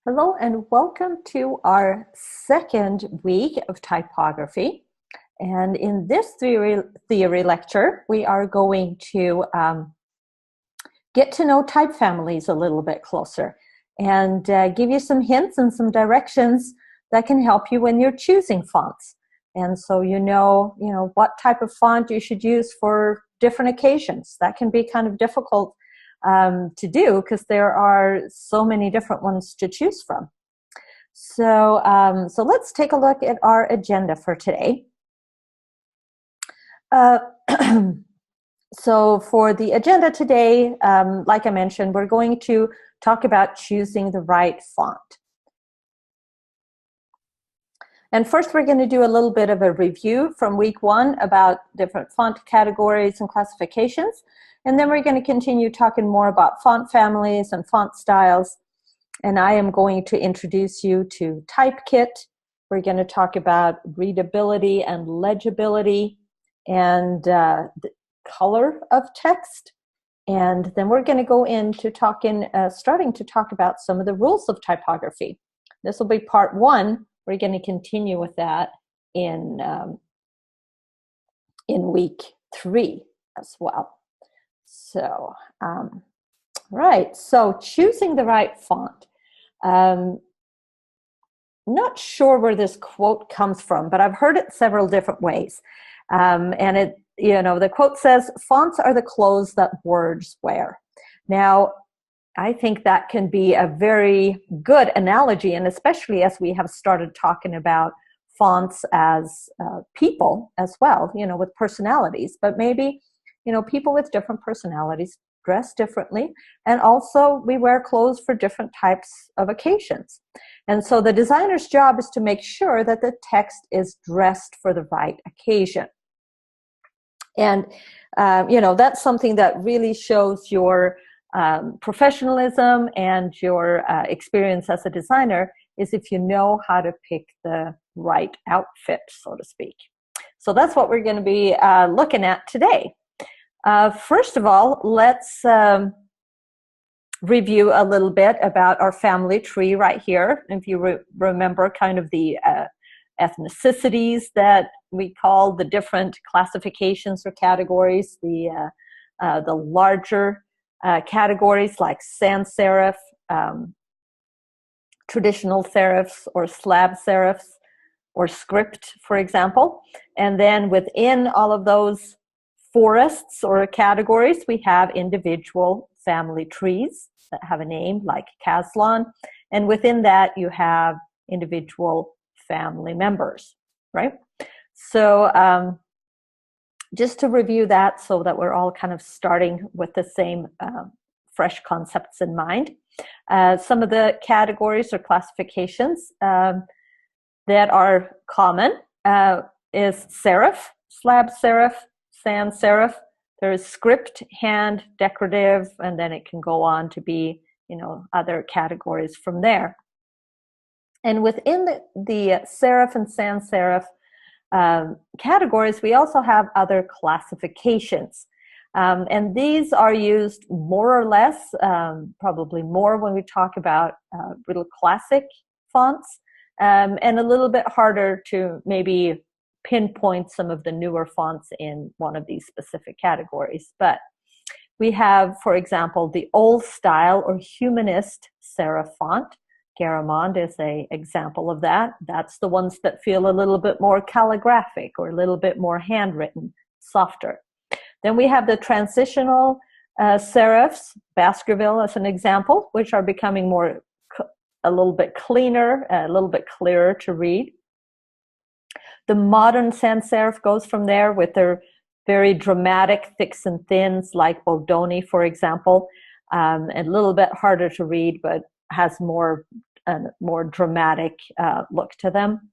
Hello and welcome to our second week of typography. And in this theory lecture, we are going to get to know type families a little bit closer and give you some hints and some directions that can help you when you're choosing fonts. And so you know what type of font you should use for different occasions. That can be kind of difficult to do because there are so many different ones to choose from. So let's take a look at our agenda for today. So for the agenda today, like I mentioned, we're going to talk about choosing the right font. And first we're going to do a little bit of a review from week 1 about different font categories and classifications. And then we're going to continue talking more about font families and font styles. And I am going to introduce you to Typekit. We're going to talk about readability and legibility and the color of text. And then we're going to go into starting to talk about some of the rules of typography. This will be part 1. We're going to continue with that in week 3 as well. So, right, so choosing the right font. Not sure where this quote comes from, but I've heard it several different ways. And the quote says, "Fonts are the clothes that words wear." Now, I think that can be a very good analogy, and especially as we have started talking about fonts as people as well, with personalities, but maybe people with different personalities dress differently, and also we wear clothes for different types of occasions. And so the designer's job is to make sure that the text is dressed for the right occasion. And that's something that really shows your professionalism and your experience as a designer, is if you know how to pick the right outfit, so to speak. So that's what we're going to be looking at today. First of all, let's review a little bit about our family tree right here. If you remember kind of the ethnicities that we call the different classifications or categories, the larger categories like sans serif, traditional serifs, or slab serifs, or script, for example. And then within all of those forests or categories, we have individual family trees that have a name like Caslon, and within that you have individual family members, right? So just to review that so that we're all kind of starting with the same fresh concepts in mind. Some of the categories or classifications that are common is serif, slab serif, sans serif. There's script, hand, decorative, and then it can go on to be, other categories from there. And within the serif and sans serif categories, we also have other classifications. And these are used more or less, probably more when we talk about real classic fonts, and a little bit harder to maybe pinpoint some of the newer fonts in one of these specific categories. But we have, for example, the old style or humanist serif font. Garamond is an example of that. That's the ones that feel a little bit more calligraphic or a little bit more handwritten, softer. Then we have the transitional serifs, Baskerville as an example, which are becoming a little bit cleaner, a little bit clearer to read. The modern sans serif goes from there with their very dramatic thicks and thins like Bodoni, for example, a little bit harder to read, but has more dramatic look to them.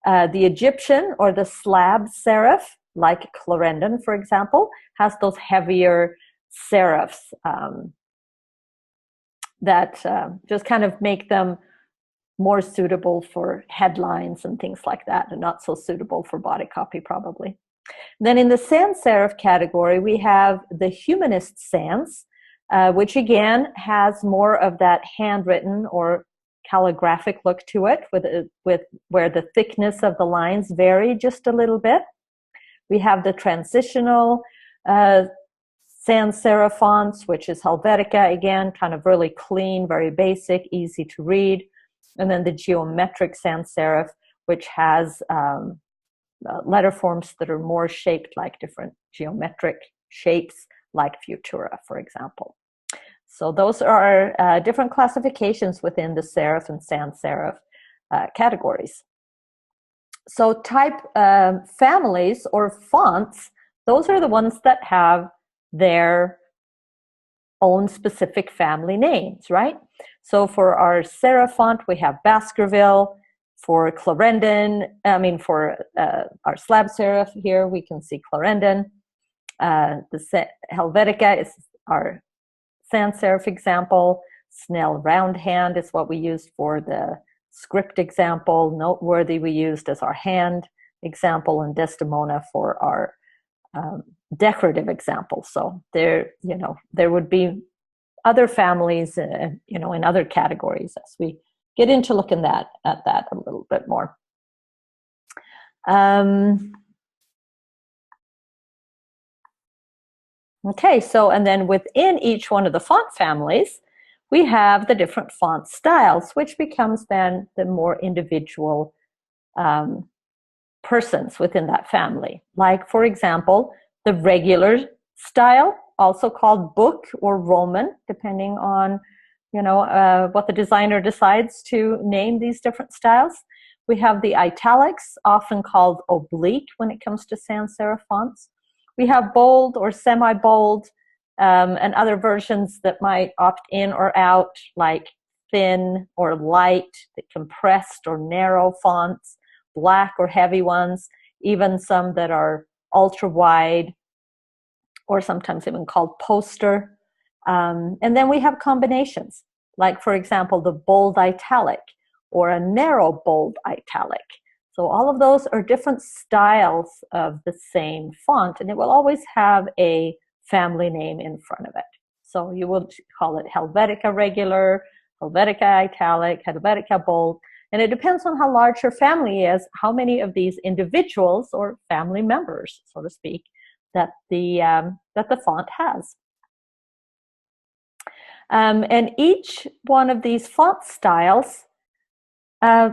The Egyptian or the slab serif, like Clarendon, for example, has those heavier serifs that just kind of make them more suitable for headlines and things like that, and not so suitable for body copy probably. Then in the sans serif category, we have the humanist sans, which again has more of that handwritten or calligraphic look to it, with where the thickness of the lines vary just a little bit. We have the transitional sans serif fonts, which is Helvetica, again, kind of really clean, very basic, easy to read. And then the geometric sans serif, which has letter forms that are more shaped like different geometric shapes, like Futura, for example. So those are different classifications within the serif and sans serif categories. So type families or fonts, those are the ones that have their own specific family names, right? So for our serif font, we have Baskerville. For Clarendon, for our slab serif here, we can see Clarendon. The Helvetica is our sans serif example. Snell Roundhand is what we used for the script example. Noteworthy we used as our hand example, and Desdemona for our decorative example. So there would be other families, in other categories as we get into looking at that a little bit more. Okay, so and then within each one of the font families, we have the different font styles, which becomes then the more individual persons within that family. Like, for example, the regular style, also called book or Roman, depending on what the designer decides to name these different styles. We have the italics, often called oblique when it comes to sans serif fonts. We have bold or semi-bold, and other versions that might opt in or out, like thin or light, the compressed or narrow fonts, black or heavy ones, even some that are ultra wide, or sometimes even called poster. And then we have combinations, like, for example, the bold italic or a narrow bold italic. So all of those are different styles of the same font, and it will always have a family name in front of it. So you will call it Helvetica regular, Helvetica italic, Helvetica bold, and it depends on how large your family is, how many of these individuals or family members, so to speak, that the font has. And each one of these font styles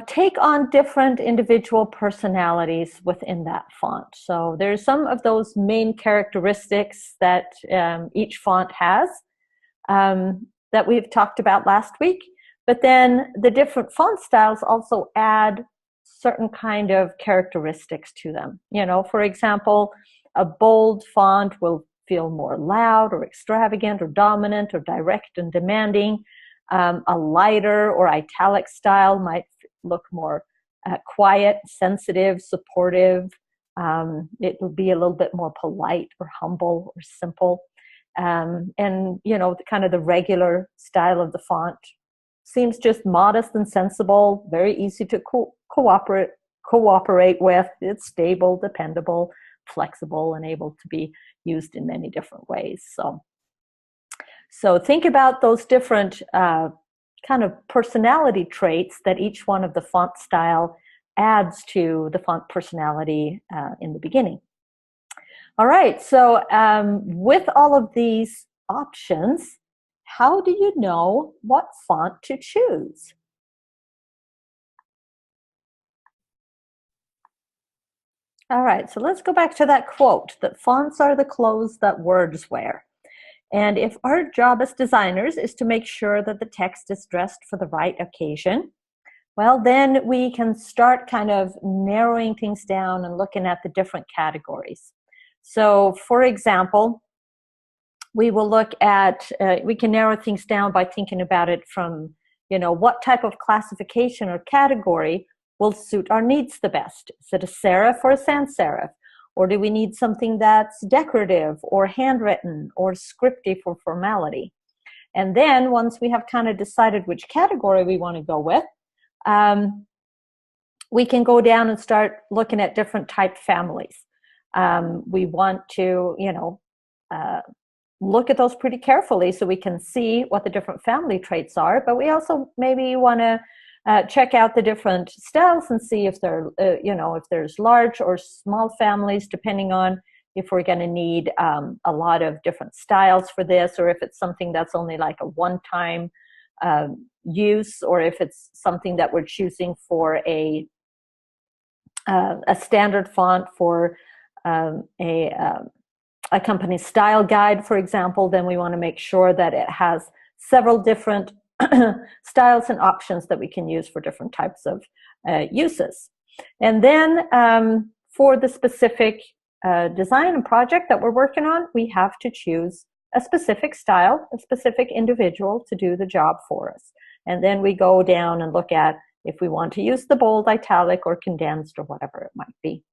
take on different individual personalities within that font. So there's some of those main characteristics that each font has that we've talked about last week, but then the different font styles also add certain kind of characteristics to them. For example, a bold font will feel more loud or extravagant or dominant or direct and demanding. A lighter or italic style might look more quiet, sensitive, supportive. It will be a little bit more polite or humble or simple. And kind of the regular style of the font seems just modest and sensible, very easy to cooperate with. It's stable, dependable, flexible, and able to be used in many different ways. So think about those different kind of personality traits that each one of the font style adds to the font personality in the beginning. All right, so with all of these options, how do you know what font to choose? All right, so let's go back to that quote, that fonts are the clothes that words wear. And if our job as designers is to make sure that the text is dressed for the right occasion, well, then we can start kind of narrowing things down and looking at the different categories. So, for example, we will look at, we can narrow things down by thinking about it from, what type of classification or category will suit our needs the best. Is it a serif or a sans serif? Or do we need something that's decorative or handwritten or scripty for formality? And then once we have kind of decided which category we want to go with, we can go down and start looking at different type families. We want to, look at those pretty carefully so we can see what the different family traits are, but we also maybe want to check out the different styles and see if they're, if there's large or small families, depending on if we're going to need a lot of different styles for this, or if it's something that's only like a one-time use, or if it's something that we're choosing for a standard font for a company's style guide, for example. Then we want to make sure that it has several different styles and options that we can use for different types of uses. And then for the specific design and project that we're working on, we have to choose a specific style, a specific individual to do the job for us. And then we go down and look at if we want to use the bold, italic, or condensed, or whatever it might be.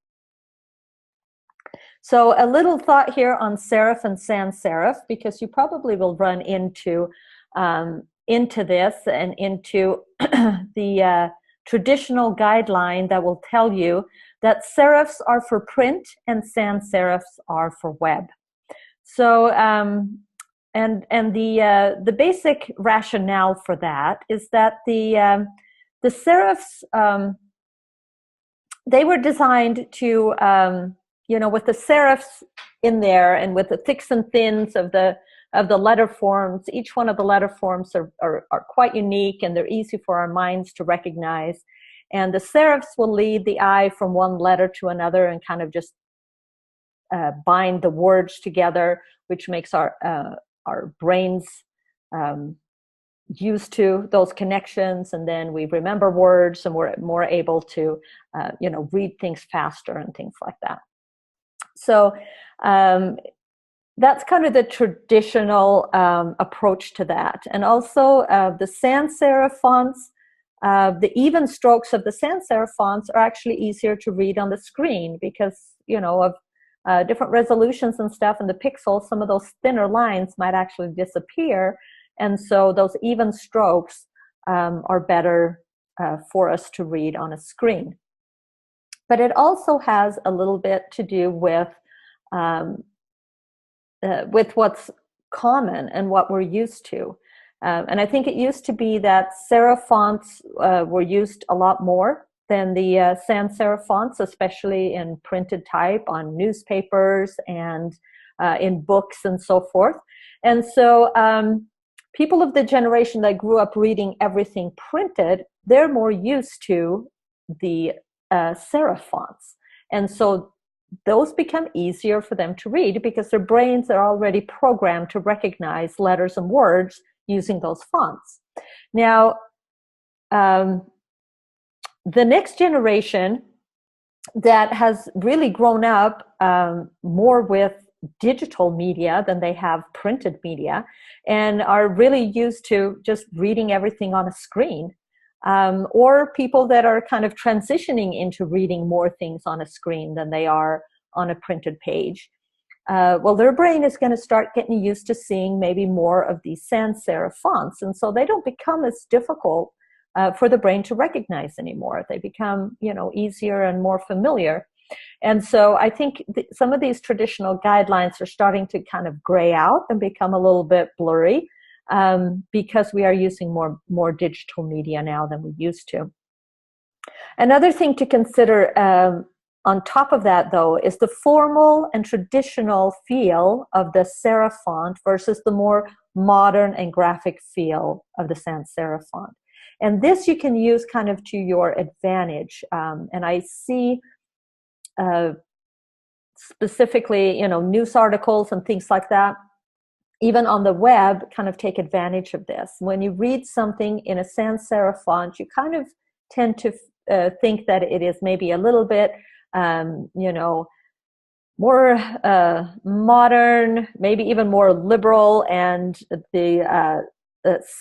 So a little thought here on serif and sans serif, because you probably will run into this and into the traditional guideline that will tell you that serifs are for print and sans serifs are for web. So and the basic rationale for that is that the serifs, they were designed to with the serifs in there and with the thicks and thins of the letter forms. Each one of the letter forms are quite unique, and they're easy for our minds to recognize. And the serifs will lead the eye from one letter to another and kind of just bind the words together, which makes our brains used to those connections, and then we remember words, and we're more able to read things faster and things like that. So that's kind of the traditional approach to that. And also the sans serif fonts, the even strokes of the sans serif fonts are actually easier to read on the screen because, of different resolutions and stuff, and the pixels, some of those thinner lines might actually disappear. And so those even strokes are better for us to read on a screen. But it also has a little bit to do with what's common and what we're used to. And I think it used to be that serif fonts were used a lot more than the sans serif fonts, especially in printed type on newspapers and in books and so forth. And so people of the generation that grew up reading everything printed, they're more used to the serif fonts. And so those become easier for them to read because their brains are already programmed to recognize letters and words using those fonts. Now, the next generation that has really grown up more with digital media than they have printed media, and are really used to just reading everything on a screen, or people that are kind of transitioning into reading more things on a screen than they are on a printed page. Well, their brain is going to start getting used to seeing maybe more of these sans serif fonts, and so they don't become as difficult for the brain to recognize anymore. They become, easier and more familiar. And so I think some of these traditional guidelines are starting to kind of gray out and become a little bit blurry because we are using more digital media now than we used to. Another thing to consider on top of that, though, is the formal and traditional feel of the serif font versus the more modern and graphic feel of the sans serif font. And this you can use kind of to your advantage. And I see specifically, news articles and things like that, even on the web, kind of take advantage of this. When you read something in a sans serif font, you kind of tend to think that it is maybe a little bit, more modern, maybe even more liberal, and the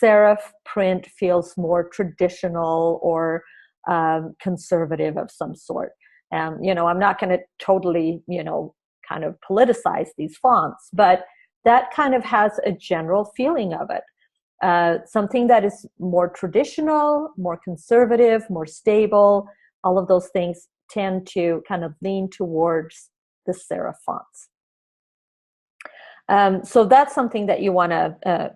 serif print feels more traditional or conservative of some sort. I'm not going to totally, kind of politicize these fonts, but that kind of has a general feeling of it. Something that is more traditional, more conservative, more stable, all of those things tend to kind of lean towards the serif fonts. So that's something that you want to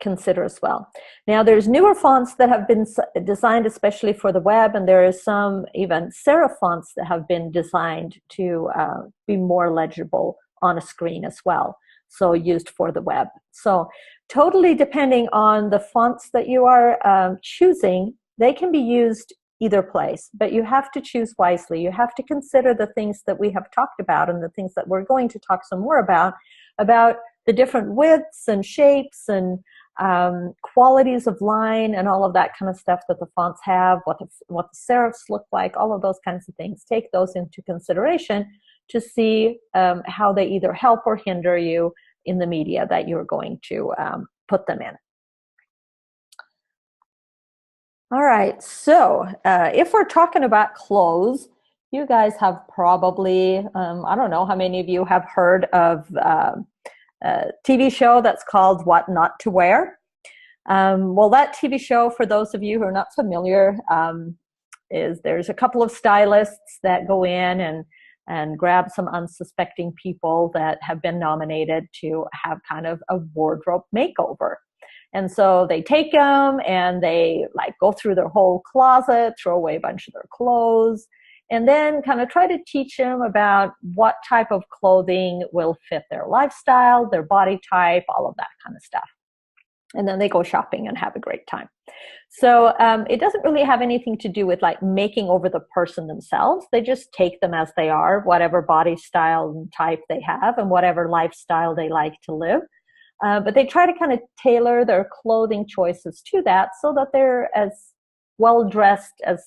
consider as well. Now, there's newer fonts that have been designed especially for the web, and there is some even serif fonts that have been designed to be more legible on a screen as well, so used for the web. So totally depending on the fonts that you are choosing, they can be used either place, but you have to choose wisely. You have to consider the things that we have talked about and the things that we're going to talk some more about the different widths and shapes and qualities of line and all of that kind of stuff that the fonts have, what the serifs look like, all of those kinds of things. Take those into consideration to see how they either help or hinder you in the media that you're going to put them in. All right, so if we're talking about clothes, you guys have probably, I don't know how many of you have heard of a TV show that's called What Not to Wear. Well, that TV show, for those of you who are not familiar, there's a couple of stylists that go in and grab some unsuspecting people that have been nominated to have kind of a wardrobe makeover. And so they take them and they like go through their whole closet, throw away a bunch of their clothes, and then kind of try to teach them about what type of clothing will fit their lifestyle, their body type, all of that kind of stuff. And then they go shopping and have a great time. So it doesn't really have anything to do with like making over the person themselves. They just take them as they are, whatever body style and type they have and whatever lifestyle they like to live. But they try to kind of tailor their clothing choices to that so that they're as well dressed as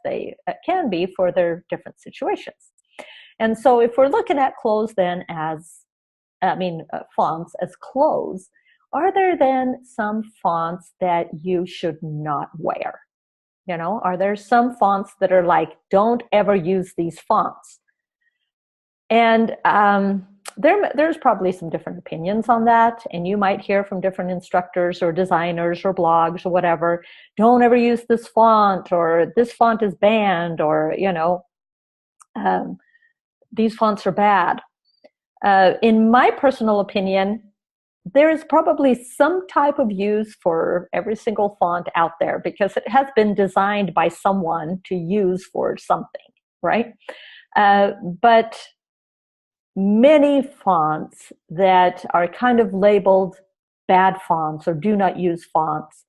they can be for their different situations. And so if we're looking at clothes then fonts as clothes, are there then some fonts that you should not wear? You know, are there some fonts that are like, don't ever use these fonts? And there's probably some different opinions on that, and you might hear from different instructors or designers or blogs or whatever, don't ever use this font, or this font is banned, or, you know, these fonts are bad. In my personal opinion, there is probably some type of use for every single font out there because it has been designed by someone to use for something, right? But many fonts that are kind of labeled bad fonts or do not use fonts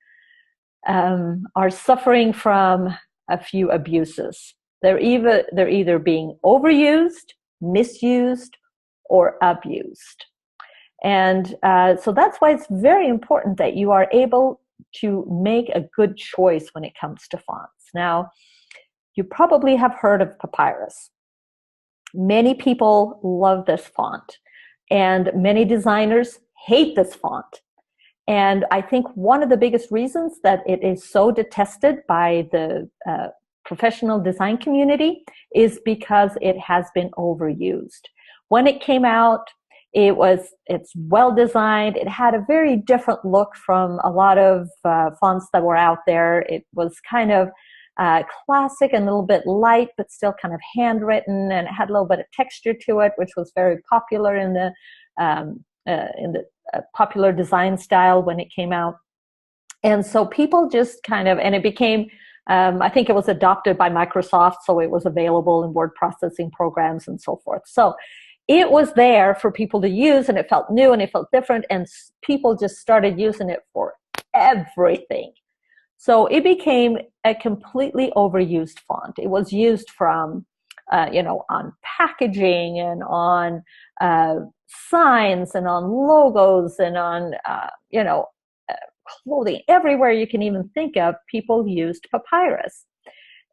are suffering from a few abuses. They're either being overused, misused, or abused. And so that's why it's very important that you are able to make a good choice when it comes to fonts. Now, you probably have heard of Papyrus. Many people love this font, and many designers hate this font. And I think one of the biggest reasons that it is so detested by the professional design community is because it has been overused. When it came out, it's well designed. It had a very different look from a lot of fonts that were out there. It was kind of classic and a little bit light, but still kind of handwritten, and it had a little bit of texture to it, which was very popular in the popular design style when it came out. And so people just kind of, and it became, I think it was adopted by Microsoft, so it was available in word processing programs and so forth. So it was there for people to use, and it felt new and it felt different, and people just started using it for everything. So it became a completely overused font. It was used from, on packaging and on signs and on logos and on, clothing. Everywhere you can even think of, people used Papyrus.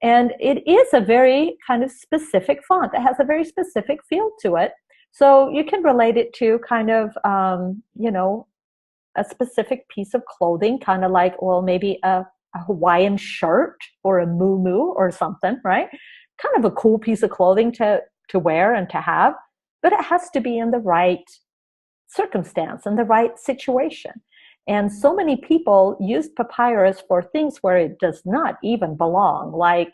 And it is a very kind of specific font. It has a very specific feel to it. So you can relate it to kind of, a specific piece of clothing, kind of like, well, maybe a Hawaiian shirt or a muumuu or something, right? Kind of a cool piece of clothing to wear and to have, but it has to be in the right circumstance and the right situation. And so many people use Papyrus for things where it does not even belong. Like,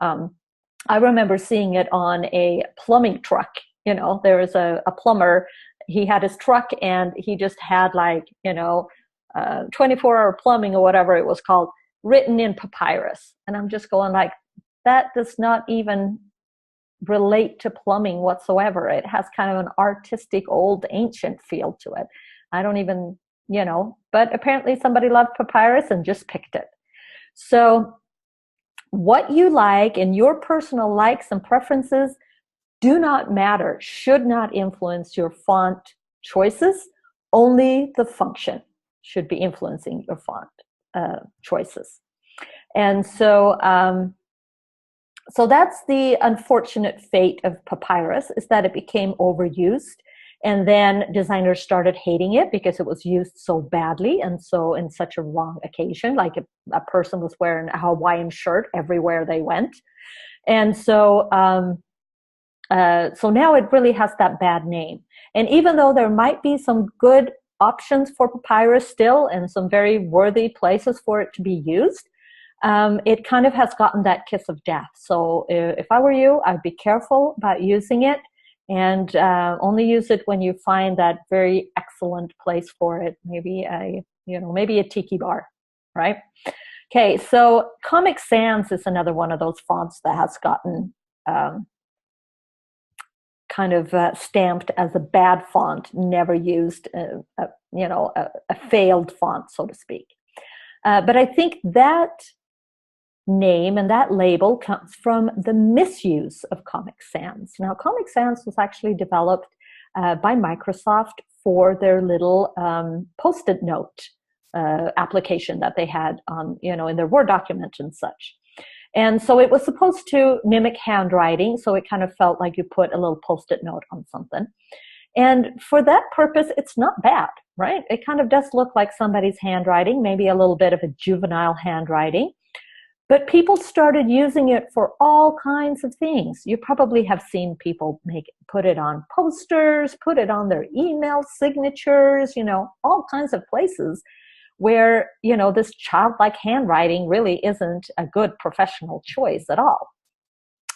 I remember seeing it on a plumbing truck. You know, there was a plumber he had his truck and he just had like, 24-hour plumbing or whatever it was called, written in papyrus. And I'm just going like, that does not even relate to plumbing whatsoever. It has kind of an artistic, old, ancient feel to it. I don't even, but apparently somebody loved papyrus and just picked it. So what you like and your personal likes and preferences do not matter, should not influence your font choices. Only the function should be influencing your font choices. And so, so that's the unfortunate fate of papyrus, is that it became overused. And then designers started hating it because it was used so badly and so in such a wrong occasion, like a person was wearing a Hawaiian shirt everywhere they went. And so, so now it really has that bad name. And even though there might be some good options for papyrus still and some very worthy places for it to be used, it kind of has gotten that kiss of death. So if I were you, I'd be careful about using it, and only use it when you find that very excellent place for it. Maybe maybe a tiki bar, right? Okay, so Comic Sans is another one of those fonts that has gotten kind of stamped as a bad font, never used, a failed font, so to speak. But I think that name and that label comes from the misuse of Comic Sans. Now, Comic Sans was actually developed by Microsoft for their little Post-it note application that they had on, in their Word document and such. And so it was supposed to mimic handwriting, so it kind of felt like you put a little Post-it note on something. And for that purpose, it's not bad, right? It kind of does look like somebody's handwriting, maybe a little bit of a juvenile handwriting. But people started using it for all kinds of things. You probably have seen people put it on posters, put it on their email signatures, all kinds of places where, this childlike handwriting really isn't a good professional choice at all.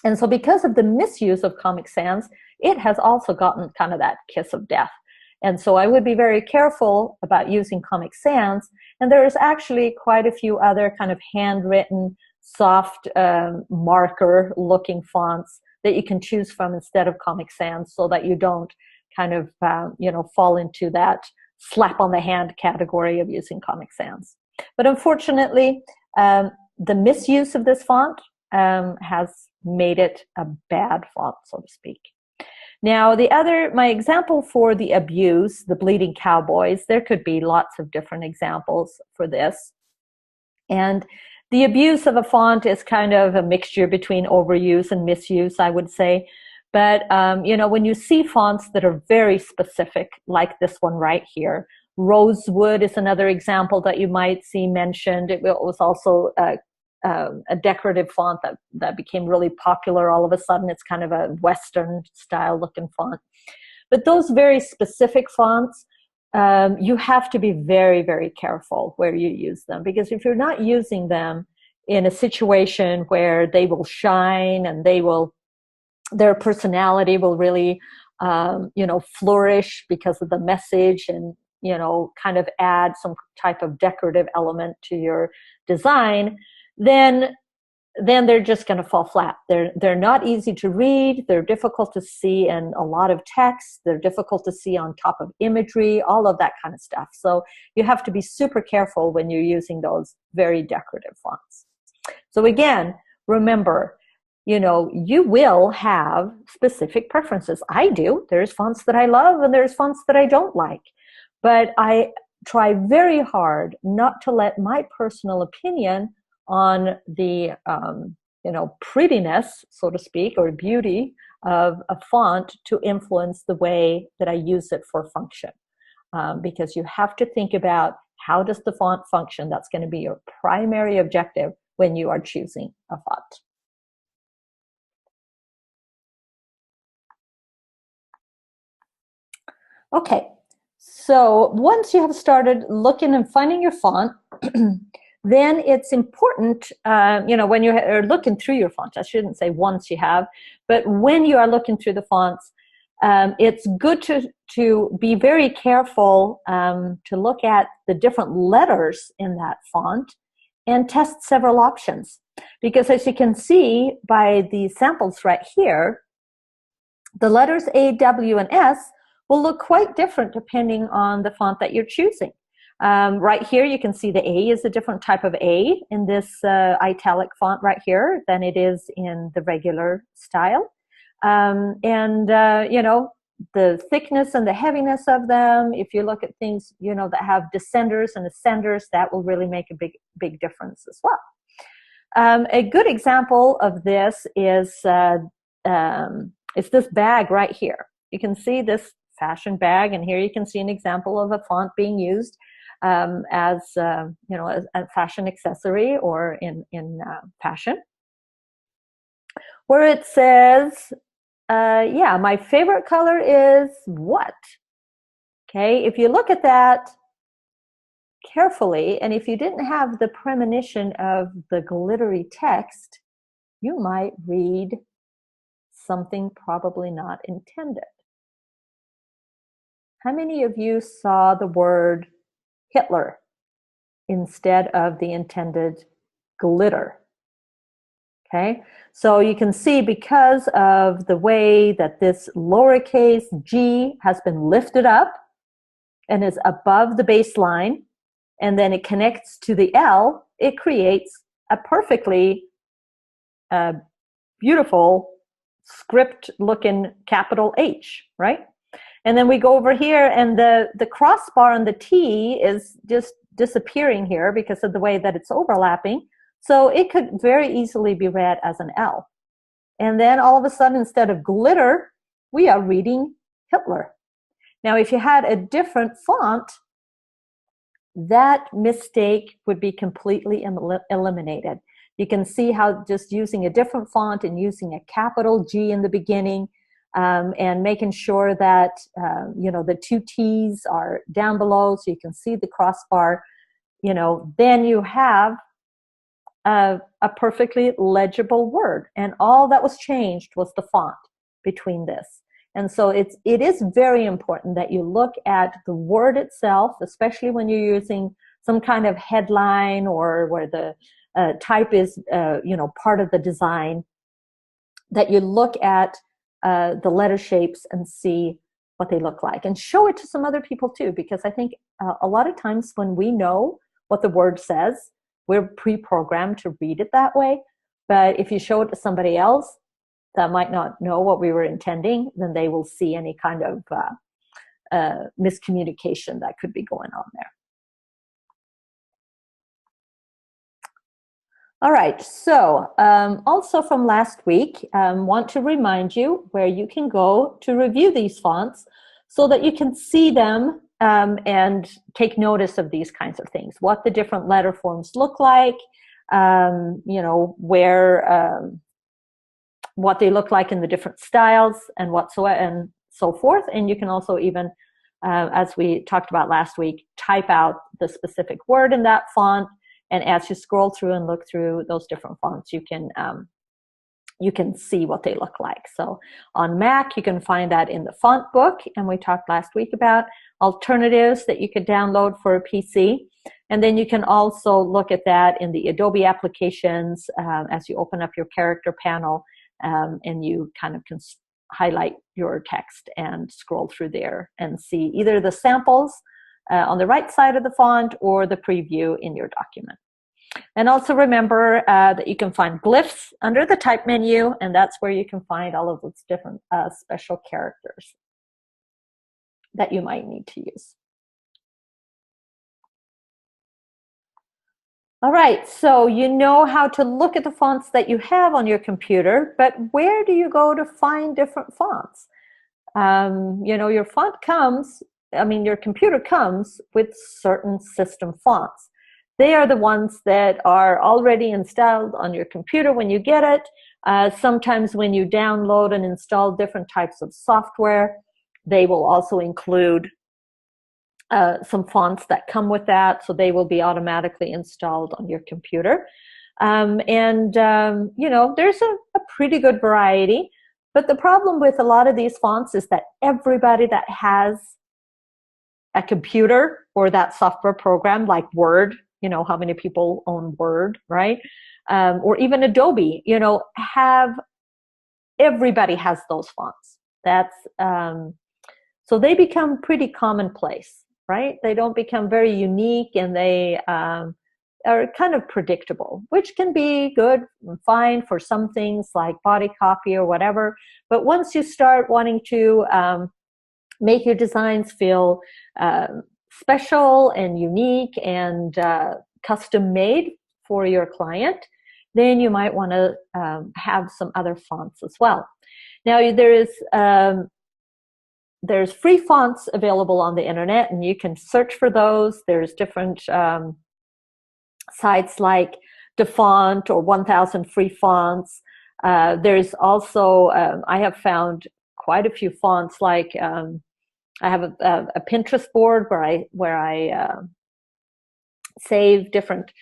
And so because of the misuse of Comic Sans, it has also gotten kind of that kiss of death. And so I would be very careful about using Comic Sans. And there's actually quite a few other kind of handwritten, soft marker looking fonts that you can choose from instead of Comic Sans, so that you don't kind of, fall into that slap on the hand category of using Comic Sans. But unfortunately, the misuse of this font has made it a bad font, so to speak. Now, my example for the abuse, the Bleeding Cowboys, there could be lots of different examples for this. And the abuse of a font is kind of a mixture between overuse and misuse, I would say. But, when you see fonts that are very specific, like this one right here, Rosewood is another example that you might see mentioned. It was also a decorative font that became really popular all of a sudden. It's kind of a Western style looking font. But those very specific fonts, you have to be very, very careful where you use them, because if you're not using them in a situation where they will shine and their personality will really, flourish because of the message and, kind of add some type of decorative element to your design, then they're just going to fall flat. They're not easy to read. They're difficult to see in a lot of text. They're difficult to see on top of imagery, all of that kind of stuff. So you have to be super careful when you're using those very decorative fonts. So again, remember, you will have specific preferences. I do. There's fonts that I love and there's fonts that I don't like. But I try very hard not to let my personal opinion on the, prettiness, so to speak, or beauty of a font to influence the way that I use it for function. Because you have to think about, how does the font function? That's going to be your primary objective when you are choosing a font. Okay, so once you have started looking and finding your font, then it's important, when you are looking through your fonts, I shouldn't say once you have, but when you are looking through the fonts, it's good to be very careful to look at the different letters in that font and test several options. Because as you can see by the samples right here, the letters A, W, and S will look quite different depending on the font that you're choosing. Right here, you can see the A is a different type of A in this italic font right here than it is in the regular style. You know, the thickness and the heaviness of them, if you look at things, you know, that have descenders and ascenders, that will really make a big difference as well. A good example of this is this bag right here. You can see this fashion bag, and here you can see an example of a font being used as you know, as a fashion accessory or in fashion, where it says, yeah, my favorite color is what? Okay, if you look at that carefully, and if you didn't have the premonition of the glittery text, you might read something probably not intended. How many of you saw the word Hitler instead of the intended glitter? Okay, so you can see because of the way that this lowercase g has been lifted up and is above the baseline, and then it connects to the L, it creates a perfectly beautiful script-looking capital H, right? And then we go over here, and the crossbar on the T is just disappearing here because of the way that it's overlapping. So it could very easily be read as an L. And then all of a sudden, instead of glitter, we are reading Hitler. Now, if you had a different font, that mistake would be completely eliminated. You can see how just using a different font and using a capital G in the beginning and making sure that you know, the two T's are down below so you can see the crossbar, you know, then you have a perfectly legible word. And all that was changed was the font between this. And so it is very important that you look at the word itself, especially when you're using some kind of headline or where the type is, you know, part of the design, that you look at the letter shapes and see what they look like, and show it to some other people too, because I think a lot of times when we know what the word says, we're pre-programmed to read it that way. But if you show it to somebody else that might not know what we were intending, then they will see any kind of miscommunication that could be going on there. All right, so also from last week, want to remind you where you can go to review these fonts so that you can see them and take notice of these kinds of things, what the different letter forms look like, you know, where, what they look like in the different styles and whatsoever, and so forth. And you can also even, as we talked about last week, type out the specific word in that font. And as you scroll through and look through those different fonts, you can see what they look like. So on Mac, you can find that in the font book, and we talked last week about alternatives that you could download for a PC. And then you can also look at that in the Adobe applications as you open up your character panel, and you kind of can highlight your text and scroll through there and see either the samples on the right side of the font or the preview in your document. And also remember that you can find glyphs under the type menu, and that's where you can find all of those different special characters that you might need to use. All right, so you know how to look at the fonts that you have on your computer, but where do you go to find different fonts? You know, your font comes, I mean, your computer comes with certain system fonts. They are the ones that are already installed on your computer when you get it. Sometimes when you download and install different types of software, they will also include some fonts that come with that, so they will be automatically installed on your computer. You know, there's a pretty good variety, But the problem with a lot of these fonts is that everybody that has a computer or that software program like Word, you know, how many people own Word, right? Or even Adobe, you know, everybody has those fonts. That's so they become pretty commonplace, right? They don't become very unique, and they are kind of predictable, which can be good and fine for some things like body copy or whatever. But once you start wanting to make your designs feel special and unique and custom made for your client, then you might want to have some other fonts as well. Now, there's free fonts available on the internet, and you can search for those. There's different sites like DeFont or 1000 Free Fonts. There's also, I have found quite a few fonts, like I have a Pinterest board where I save different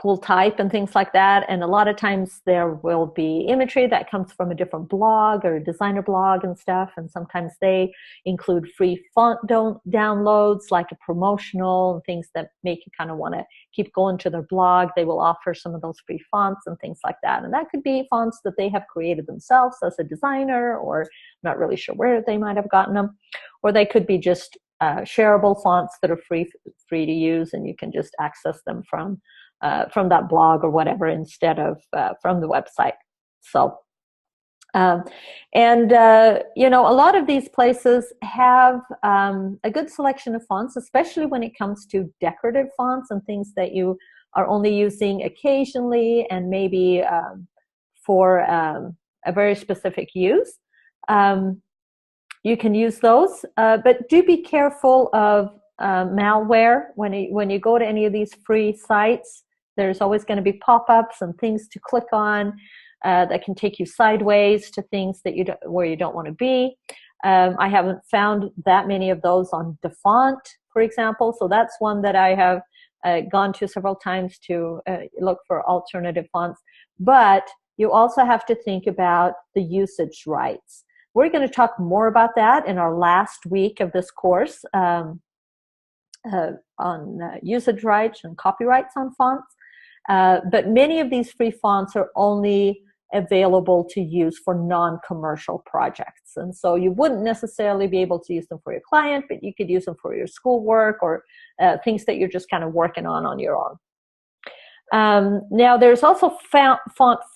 cool type and things like that, and a lot of times there will be imagery that comes from a different blog or a designer blog and stuff, and sometimes they include free font downloads, like a promotional and things that make you kind of want to keep going to their blog. They will offer some of those free fonts and things like that, and that could be fonts that they have created themselves as a designer, or not really sure where they might have gotten them, or they could be just shareable fonts that are free to use, and you can just access them from that blog or whatever instead of from the website. So, you know, a lot of these places have a good selection of fonts, especially when it comes to decorative fonts and things that you are only using occasionally and maybe for a very specific use. You can use those, but do be careful of malware when you go to any of these free sites. There's always going to be pop-ups and things to click on that can take you sideways to things that where you don't want to be. I haven't found that many of those on DeFont, for example, so that's one that I have gone to several times to look for alternative fonts. But you also have to think about the usage rights. We're going to talk more about that in our last week of this course on usage rights and copyrights on fonts. But many of these free fonts are only available to use for non-commercial projects. And so you wouldn't necessarily be able to use them for your client, but you could use them for your schoolwork or things that you're just kind of working on your own. Now, there's also font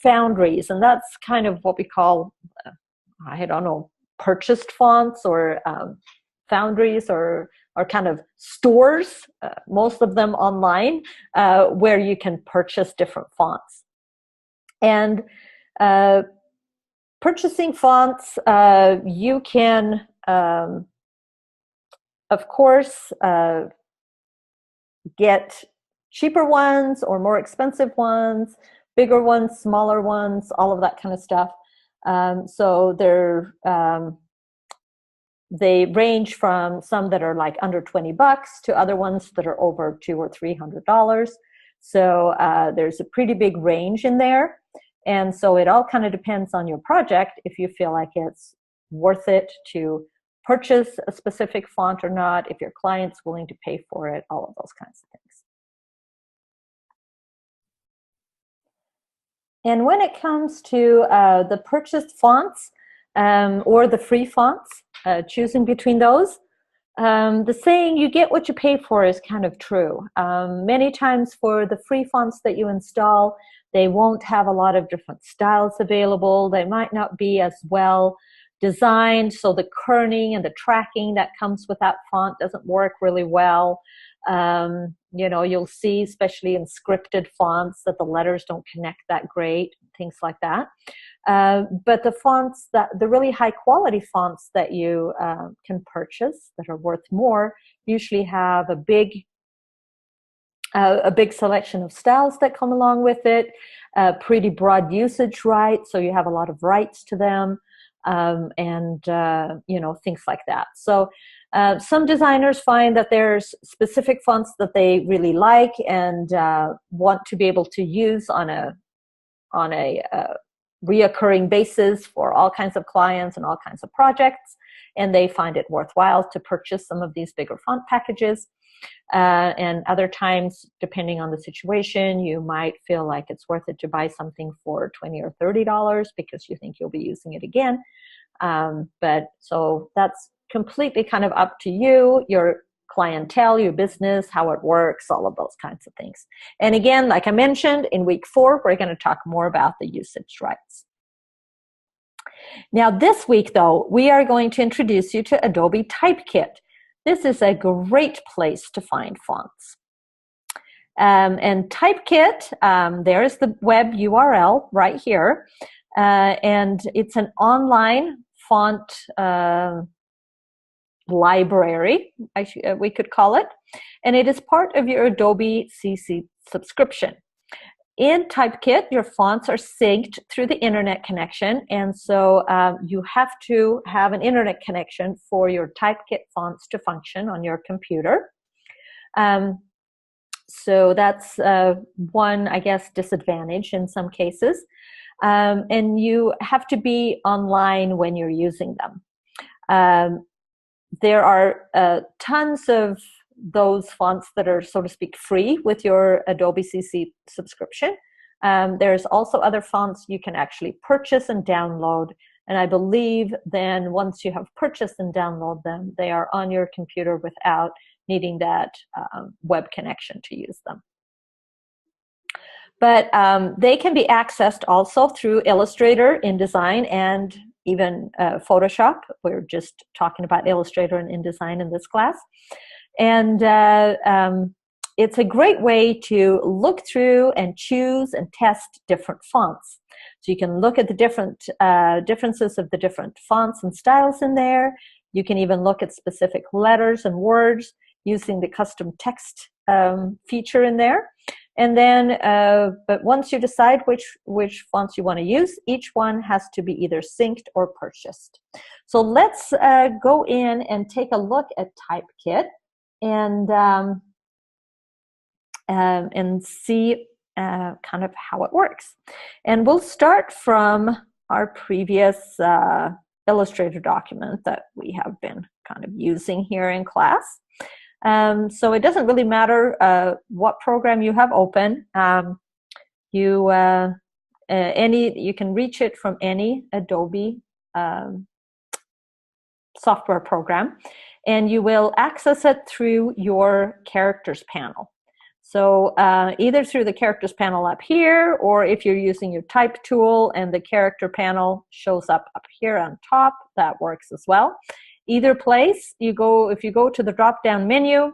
foundries, and that's kind of what we call, I don't know, purchased fonts or foundries or kind of stores, most of them online, where you can purchase different fonts. And purchasing fonts, you can, of course, get cheaper ones or more expensive ones, bigger ones, smaller ones, all of that kind of stuff. So they range from some that are like under $20 to other ones that are over $200 or $300. So there's a pretty big range in there. And so it all kind of depends on your project if you feel like it's worth it to purchase a specific font or not, if your client's willing to pay for it, all of those kinds of things. And when it comes to the purchased fonts or the free fonts, choosing between those, the saying, you get what you pay for, is kind of true. Many times for the free fonts that you install, they won't have a lot of different styles available. They might not be as well designed, so the kerning and the tracking that comes with that font doesn't work really well. You know, you'll see, especially in scripted fonts, that the letters don't connect that great, things like that. But the fonts, the really high quality fonts that you can purchase that are worth more, usually have a big selection of styles that come along with it, pretty broad usage rights, so you have a lot of rights to them, and you know, things like that. So some designers find that there's specific fonts that they really like and want to be able to use on a reoccurring basis for all kinds of clients and all kinds of projects, and they find it worthwhile to purchase some of these bigger font packages. And other times, depending on the situation, you might feel like it's worth it to buy something for $20 or $30 because you think you'll be using it again. But so that's completely kind of up to you, your clientele, your business, how it works, all of those kinds of things. And again, like I mentioned, in week 4, we're going to talk more about the usage rights. Now this week, though, we are going to introduce you to Adobe Typekit. This is a great place to find fonts. And Typekit, there's the web URL right here. And it's an online font library, we could call it. And it is part of your Adobe CC subscription. In Typekit, your fonts are synced through the internet connection, and so you have to have an internet connection for your Typekit fonts to function on your computer. So that's one, I guess, disadvantage in some cases. And you have to be online when you're using them. There are tons of those fonts that are, so to speak, free with your Adobe CC subscription. There's also other fonts you can actually purchase and download. And I believe then once you have purchased and download them, they are on your computer without needing that web connection to use them. But they can be accessed also through Illustrator, InDesign, and even Photoshop. We're just talking about Illustrator and InDesign in this class. And it's a great way to look through and choose and test different fonts. So you can look at the different differences of the different fonts and styles in there. You can even look at specific letters and words using the custom text feature in there. And then, but once you decide which fonts you want to use, each one has to be either synced or purchased. So let's go in and take a look at Typekit and see kind of how it works. And we'll start from our previous Illustrator document that we have been kind of using here in class. So it doesn't really matter what program you have open. You can reach it from any Adobe software program, and you will access it through your characters panel. So either through the characters panel up here, or if you're using your type tool and the character panel shows up here on top, that works as well. Either place, if you go to the drop-down menu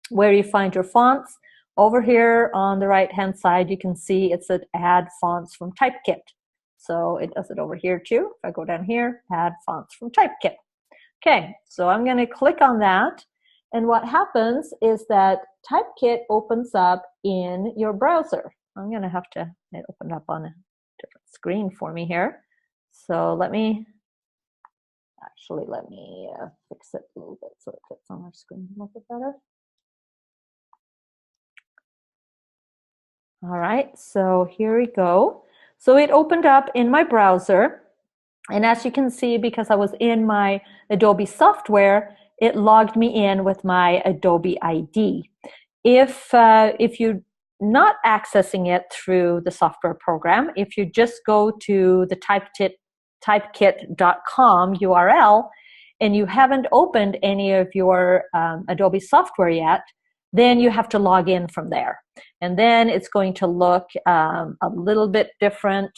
where you find your fonts, over here on the right-hand side, you can see it said Add Fonts from Typekit. So it does it over here too. If I go down here, Add Fonts from Typekit. Okay, so I'm going to click on that. And what happens is that Typekit opens up in your browser. I'm going to have to open up on a different screen for me here. So let me fix it a little bit so it fits on our screen a little bit better. All right, so here we go. So it opened up in my browser. And as you can see, because I was in my Adobe software, it logged me in with my Adobe ID. If you're not accessing it through the software program, if you just go to the typekit.com URL and you haven't opened any of your Adobe software yet, then you have to log in from there. And then it's going to look a little bit different.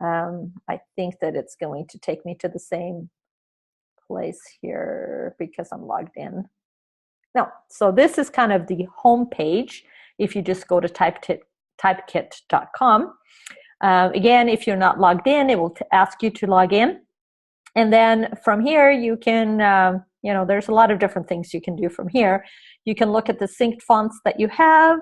I think that it's going to take me to the same place here because I'm logged in. No, so this is kind of the home page if you just go to typekit.com. Again, if you're not logged in, it will ask you to log in. And then from here, you can, there's a lot of different things you can do from here. You can look at the synced fonts that you have.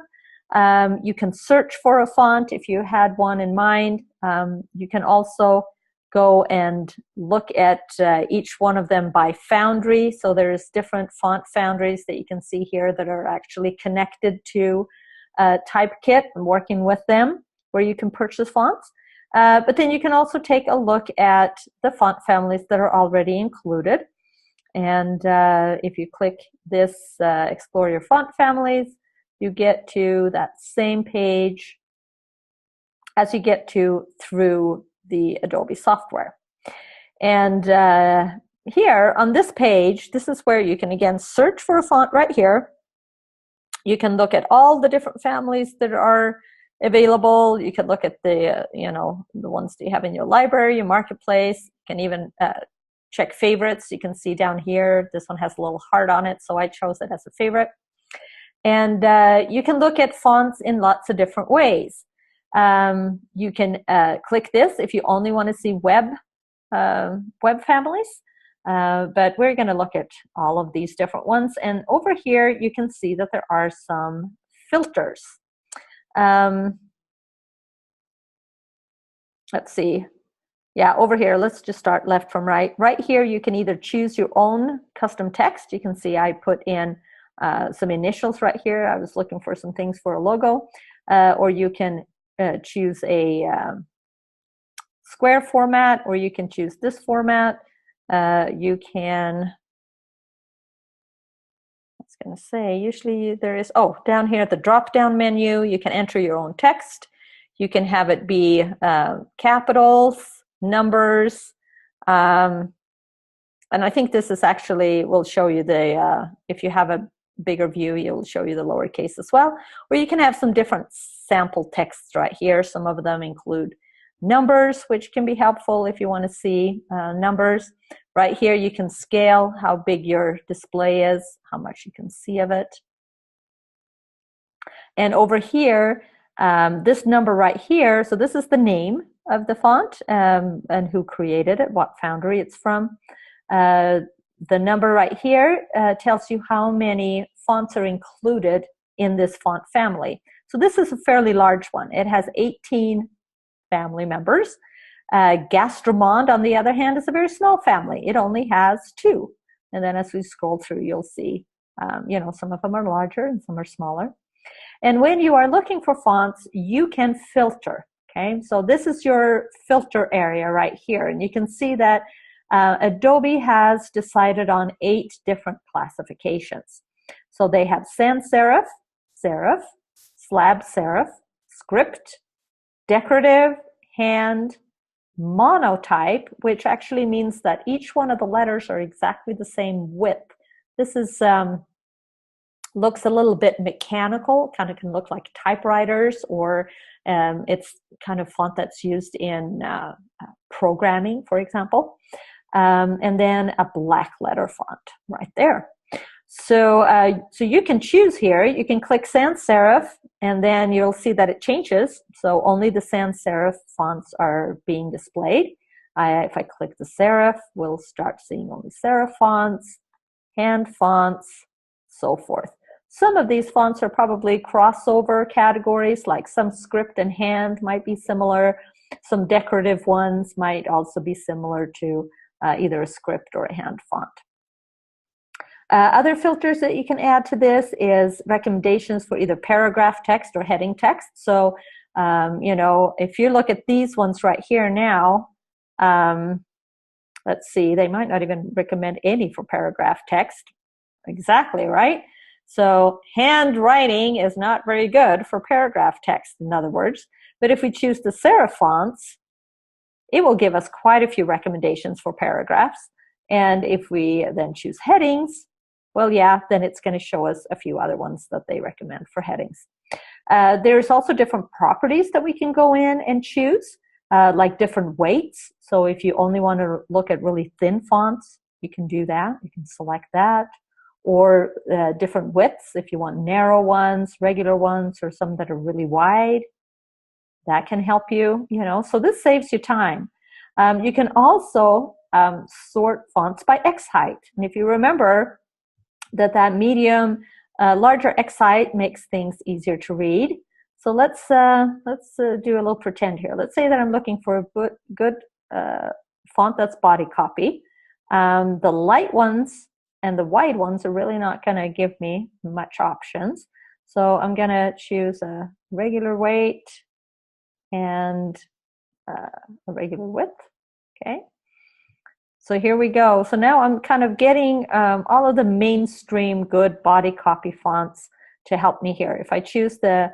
You can search for a font if you had one in mind. You can also go and look at each one of them by foundry. So there's different font foundries that you can see here that are actually connected to Typekit and working with them. where you can purchase fonts. But then you can also take a look at the font families that are already included. And if you click this Explore Your Font Families, you get to that same page as you get to through the Adobe software. And here on this page, this is where you can again search for a font right here. You can look at all the different families that are available. You can look at the, the ones that you have in your library, your marketplace. You can even check favorites. You can see down here, this one has a little heart on it, so I chose it as a favorite. And you can look at fonts in lots of different ways. You can click this if you only want to see web families. But we're going to look at all of these different ones. And over here, you can see that there are some filters. Let's see. Yeah, over here, let's just start left from right. Right here, you can either choose your own custom text. You can see I put in some initials right here. I was looking for some things for a logo. Or you can choose a square format, or you can choose this format. You can, I was going to say, usually there is, down here at the drop-down menu, you can enter your own text. You can have it be capitals, numbers, and I think this is actually, will show you the, if you have a bigger view, it'll show you the lowercase as well. Or you can have some different sample texts right here. Some of them include numbers, which can be helpful if you want to see numbers. Right here, you can scale how big your display is, how much you can see of it. And over here, this number right here, so this is the name of the font and who created it, what foundry it's from. The number right here tells you how many fonts are included in this font family. So this is a fairly large one. It has 18 family members. Gastromond, on the other hand, is a very small family. It only has 2. And then as we scroll through, you'll see, some of them are larger and some are smaller. And when you are looking for fonts, you can filter, okay? So this is your filter area right here. And you can see that Adobe has decided on 8 different classifications. So they have sans serif, serif, slab serif, script, decorative, hand, monotype, which actually means that each one of the letters are exactly the same width. This is looks a little bit mechanical, kind of can look like typewriters, or it's kind of font that's used in programming, for example. And then a black letter font right there. So, so you can choose here. You can click sans serif, and then you'll see that it changes. So only the sans serif fonts are being displayed. If I click the serif, we'll start seeing only serif fonts, hand fonts, so forth. Some of these fonts are probably crossover categories, like some script and hand might be similar. Some decorative ones might also be similar to either a script or a hand font. Other filters that you can add to this is recommendations for either paragraph text or heading text. So, if you look at these ones right here now, let's see, they might not even recommend any for paragraph text. Exactly, right? So handwriting is not very good for paragraph text, in other words. But if we choose the serif fonts, it will give us quite a few recommendations for paragraphs. And if we then choose headings, well, yeah, then it's going to show us a few other ones that they recommend for headings. There's also different properties that we can go in and choose, like different weights. So if you only want to look at really thin fonts, you can do that. You can select that. Or different widths, if you want narrow ones, regular ones, or some that are really wide. That can help you, so this saves you time. You can also sort fonts by X height. And if you remember that medium, larger X height makes things easier to read. So let's do a little pretend here. Let's say that I'm looking for a good font that's body copy. The light ones and the wide ones are really not going to give me much options. So I'm going to choose a regular weight. and a regular width. Okay. So here we go. So now I'm kind of getting all of the mainstream good body copy fonts to help me here. If I choose the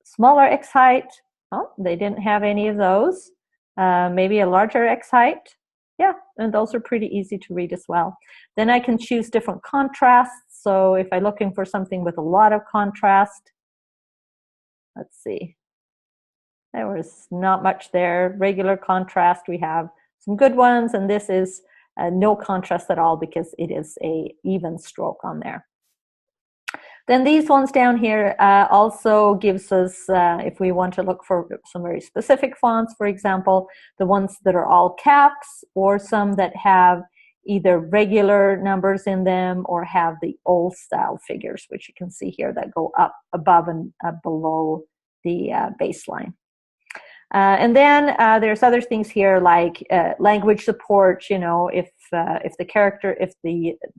smaller X height, oh, they didn't have any of those. Maybe a larger X height. Yeah, and those are pretty easy to read as well. Then I can choose different contrasts. So if I'm looking for something with a lot of contrast, let's see. There was not much there. Regular contrast, we have some good ones, and this is no contrast at all because it is a even stroke on there. Then these ones down here also gives us, if we want to look for some very specific fonts, for example, the ones that are all caps, or some that have either regular numbers in them or have the old style figures, which you can see here that go up above and below the baseline. And then there's other things here like language support. You know, if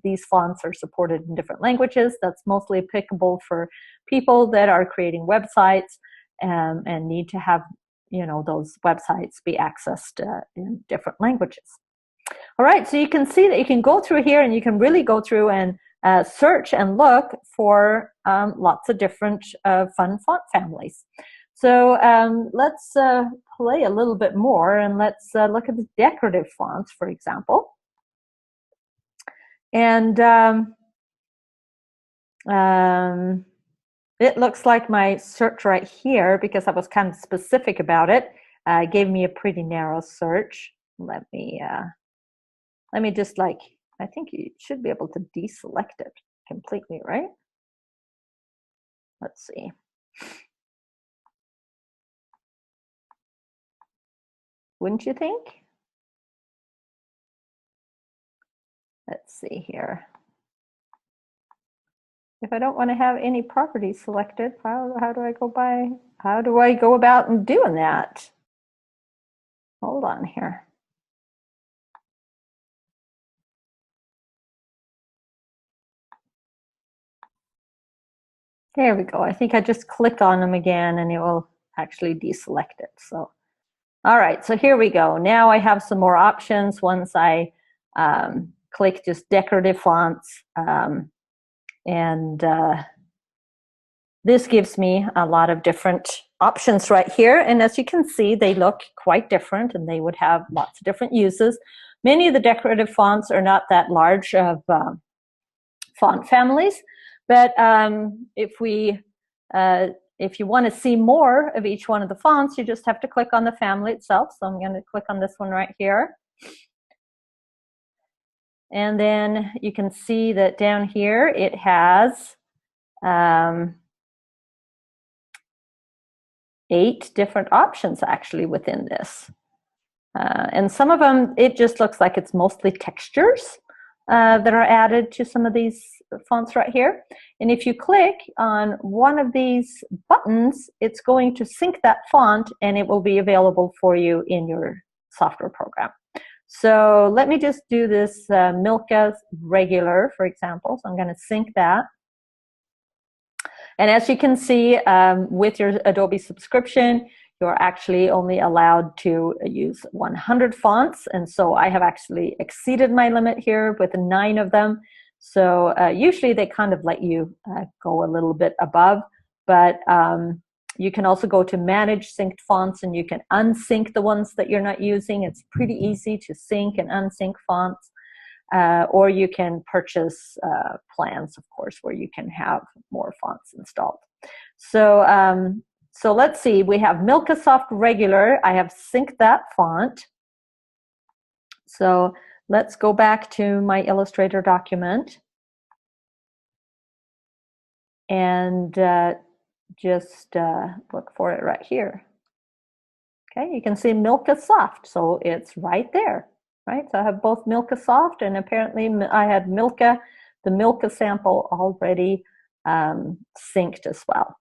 these fonts are supported in different languages, that's mostly applicable for people that are creating websites and need to have, you know, those websites be accessed in different languages. All right, so you can see that you can go through here and you can really go through and search and look for lots of different fun font families. So let's play a little bit more, and let's look at the decorative fonts, for example. And it looks like my search right here, because I was kind of specific about it, gave me a pretty narrow search. Let me just, like, I think you should be able to deselect it completely, right? Let's see. Wouldn't you think? Let's see here. If I don't want to have any properties selected, how do I go about and doing that? Hold on here. There we go. I think I just click on them again and it will actually deselect it. So, all right, so here we go. Now I have some more options once I click just decorative fonts. This gives me a lot of different options right here. And as you can see, they look quite different and they would have lots of different uses. Many of the decorative fonts are not that large of font families, but if you want to see more of each one of the fonts, you just have to click on the family itself. So I'm going to click on this one right here. And then you can see that down here it has 8 different options actually within this. And some of them, it just looks like it's mostly textures that are added to some of these fonts right here. And if you click on one of these buttons, it's going to sync that font and it will be available for you in your software program. So let me just do this Milka regular, for example. So I'm going to sync that. And as you can see, with your Adobe subscription, you're actually only allowed to use 100 fonts. And so I have actually exceeded my limit here with 9 of them. So usually they kind of let you go a little bit above, but you can also go to manage synced fonts and you can unsync the ones that you're not using. It's pretty easy to sync and unsync fonts. Or you can purchase plans, of course, where you can have more fonts installed. So, so let's see, we have Milkasoft Regular. I have synced that font. So let's go back to my Illustrator document and just look for it right here. Okay, you can see Milkasoft, so it's right there. Right, so I have both Milkasoft and apparently I had Milka, the Milka sample already synced as well.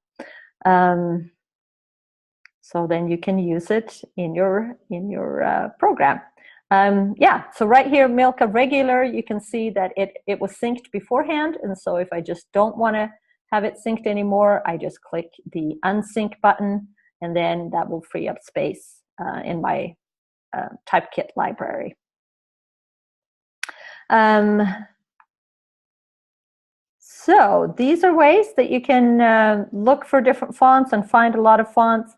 So then you can use it in your program. Yeah, so right here, Milka Regular, you can see that it was synced beforehand, and so if I just don't want to have it synced anymore, I just click the unsync button, and then that will free up space in my Typekit library. So these are ways that you can look for different fonts and find a lot of fonts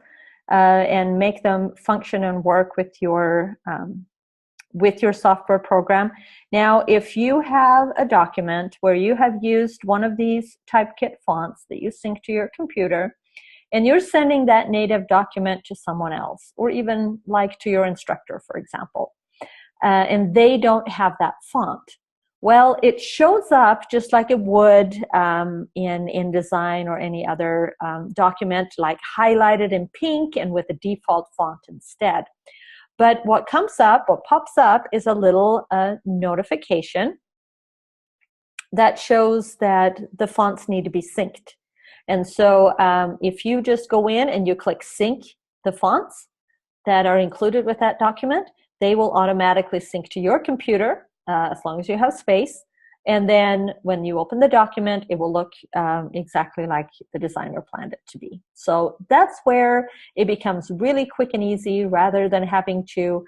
and make them function and work with your software program. Now, if you have a document where you have used one of these Typekit fonts that you sync to your computer, and you're sending that native document to someone else, or even like to your instructor, for example, and they don't have that font, well, it shows up just like it would in InDesign or any other document, like highlighted in pink and with a default font instead. But what pops up is a little notification that shows that the fonts need to be synced. And so if you just go in and you click sync the fonts that are included with that document, they will automatically sync to your computer as long as you have space. And then when you open the document, it will look exactly like the designer planned it to be. So that's where it becomes really quick and easy, rather than having to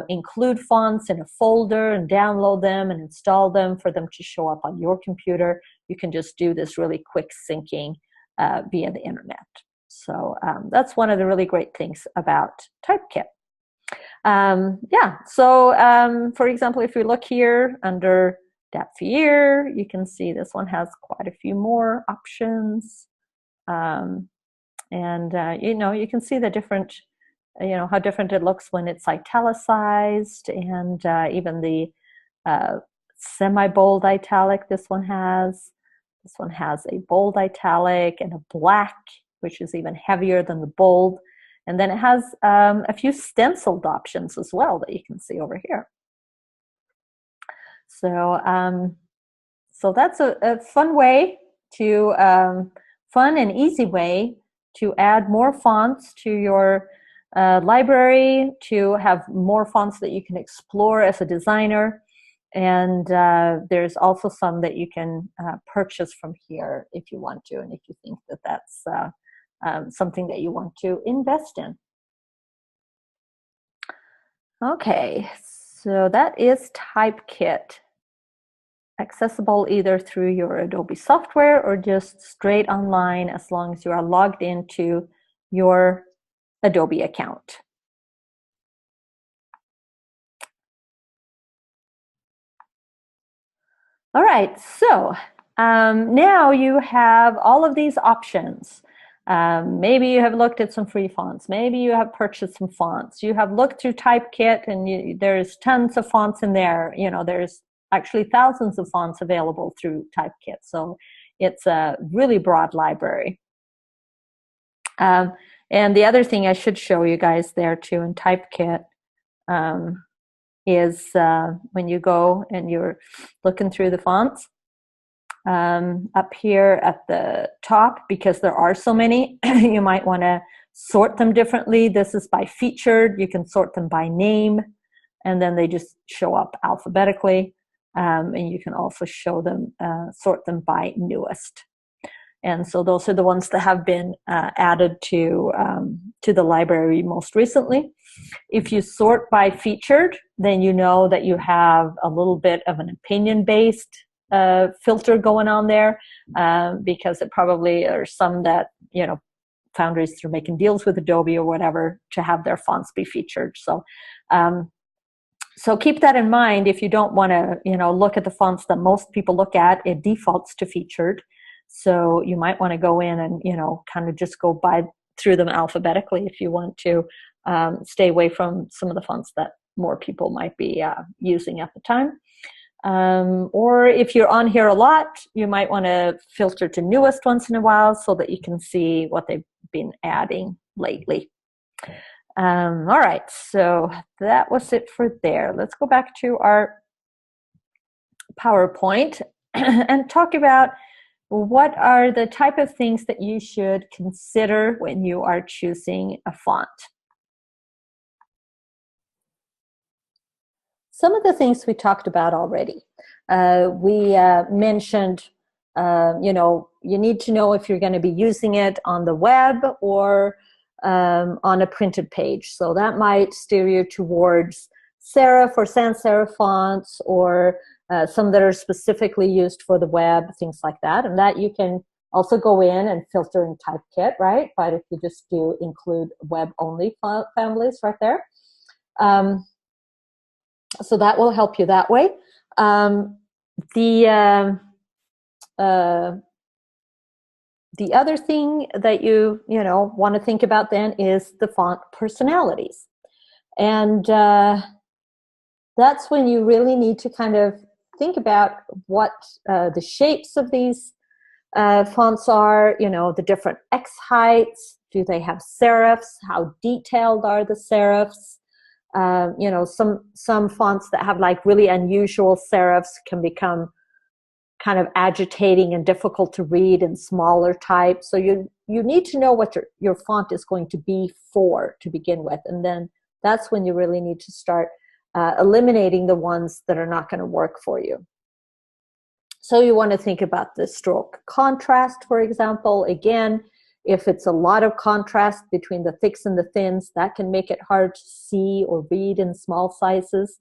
include fonts in a folder and download them and install them for them to show up on your computer. You can just do this really quick syncing via the internet. So that's one of the really great things about Typekit. For example, if you look here under depth year, you can see this one has quite a few more options. You can see the different, how different it looks when it's italicized, and even the semi-bold italic this one has. This one has a bold italic and a black, which is even heavier than the bold. And then it has a few stenciled options as well that you can see over here. So, so that's a fun way to, fun and easy way to add more fonts to your library, to have more fonts that you can explore as a designer. And there's also some that you can purchase from here if you want to, and if you think that that's something that you want to invest in. Okay, so that is Typekit, accessible either through your Adobe software or just straight online, as long as you are logged into your Adobe account. All right, so now you have all of these options. Maybe you have looked at some free fonts. Maybe you have purchased some fonts. You have looked through Typekit, and there's tons of fonts in there. There's actually thousands of fonts available through Typekit. So it's a really broad library. And the other thing I should show you guys there too in Typekit is when you go and you're looking through the fonts, up here at the top, because there are so many, you might want to sort them differently. This is by featured. You can sort them by name, and then they just show up alphabetically. And you can also show them, sort them by newest. And so those are the ones that have been added to the library most recently. If you sort by featured, then you know that you have a little bit of an opinion-based filter going on there, because it probably are some that, foundries are making deals with Adobe or whatever to have their fonts be featured. So so keep that in mind. If you don't want to, look at the fonts that most people look at, it defaults to featured. So you might want to go in and, kind of just go through them alphabetically if you want to stay away from some of the fonts that more people might be using at the time. Or if you're on here a lot, you might want to filter to newest once in a while so that you can see what they've been adding lately. All right, so that was it for there. Let's go back to our PowerPoint and talk about what are the type of things that you should consider when you are choosing a font. Some of the things we talked about already. We mentioned, you need to know if you're going to be using it on the web or on a printed page. So that might steer you towards serif or sans serif fonts, or some that are specifically used for the web, things like that. And that you can also go in and filter in Typekit, right? But if you just do include web-only families right there. So that will help you that way. The other thing that you want to think about then is the font personalities. And that's when you really need to kind of think about what the shapes of these fonts are, the different X heights. Do they have serifs? How detailed are the serifs? Some fonts that have like really unusual serifs can become kind of agitating and difficult to read in smaller type. So you need to know what your font is going to be for to begin with. And then that's when you really need to start eliminating the ones that are not going to work for you. So you want to think about the stroke contrast, for example. Again, if it's a lot of contrast between the thicks and the thins, that can make it hard to see or read in small sizes.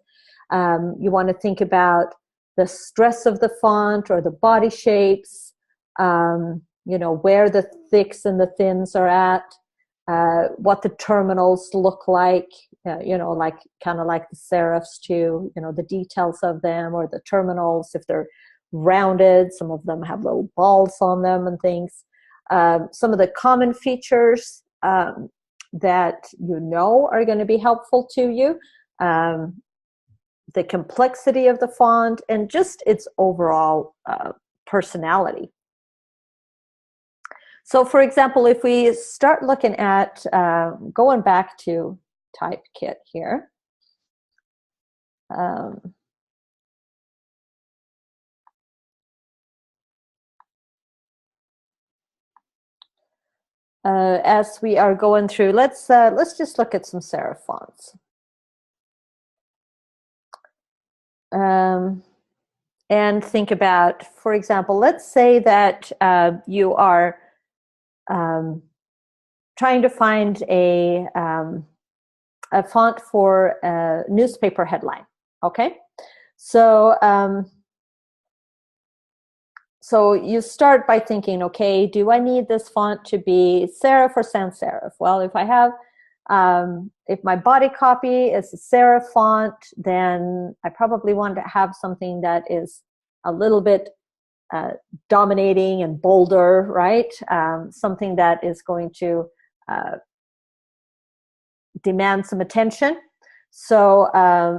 You want to think about the stress of the font or the body shapes, where the thicks and the thins are at, what the terminals look like, like kind of like the serifs too, the details of them, or the terminals, if they're rounded, some of them have little balls on them and things. Some of the common features that are going to be helpful to you, the complexity of the font, and just its overall personality. So for example, if we start looking at going back to Typekit here, as we are going through, let's just look at some serif fonts. And think about, for example, let's say that you are trying to find a font for a newspaper headline. Okay, so so you start by thinking, okay, do I need this font to be serif or sans serif? Well, if I have, if my body copy is a serif font, then I probably want to have something that is a little bit dominating and bolder, right? Something that is going to demand some attention. So,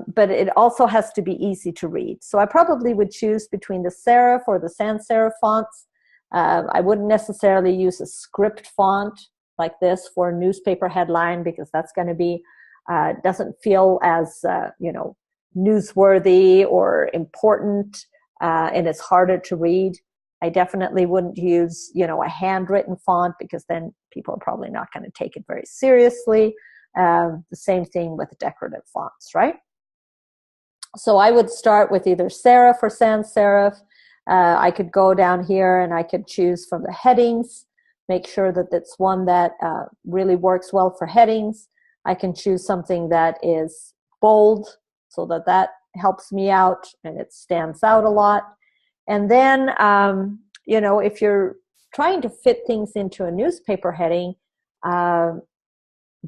but it also has to be easy to read. So I probably would choose between the serif or the sans serif fonts. I wouldn't necessarily use a script font like this for a newspaper headline, because that's going to be, doesn't feel as, newsworthy or important, and it's harder to read. I definitely wouldn't use, a handwritten font, because then people are probably not going to take it very seriously. The same thing with decorative fonts, right? So I would start with either serif or sans serif. I could go down here and I could choose from the headings, make sure that it's one that really works well for headings. I can choose something that is bold, so that helps me out and it stands out a lot. And then, if you're trying to fit things into a newspaper heading,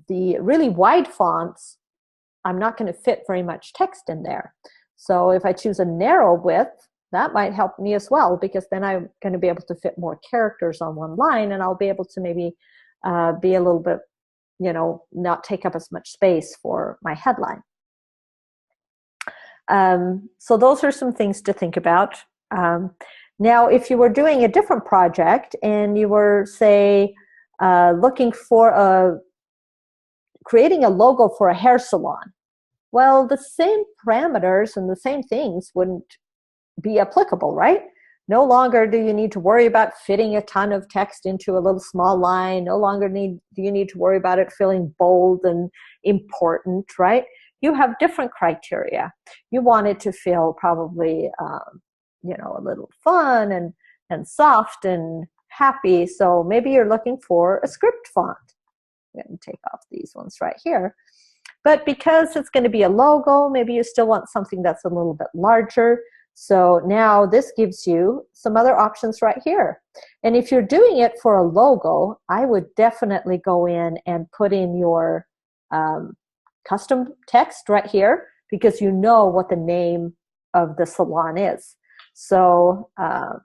the really wide fonts, I'm not going to fit very much text in there. So if I choose a narrow width, that might help me as well, because then I'm going to be able to fit more characters on one line, and I'll be able to maybe be a little bit, not take up as much space for my headline. So those are some things to think about. Now, if you were doing a different project and you were, say, looking for creating a logo for a hair salon, well, the same parameters and the same things wouldn't be applicable, right? No longer do you need to worry about fitting a ton of text into a little small line. No longer do you need to worry about it feeling bold and important, right? You have different criteria. You want it to feel probably, a little fun and soft and happy. So maybe you're looking for a script font. I'm going to take off these ones right here. But because it's going to be a logo, maybe you still want something that's a little bit larger. So now this gives you some other options right here. And if you're doing it for a logo, I would definitely go in and put in your custom text right here, because you know what the name of the salon is. So I'm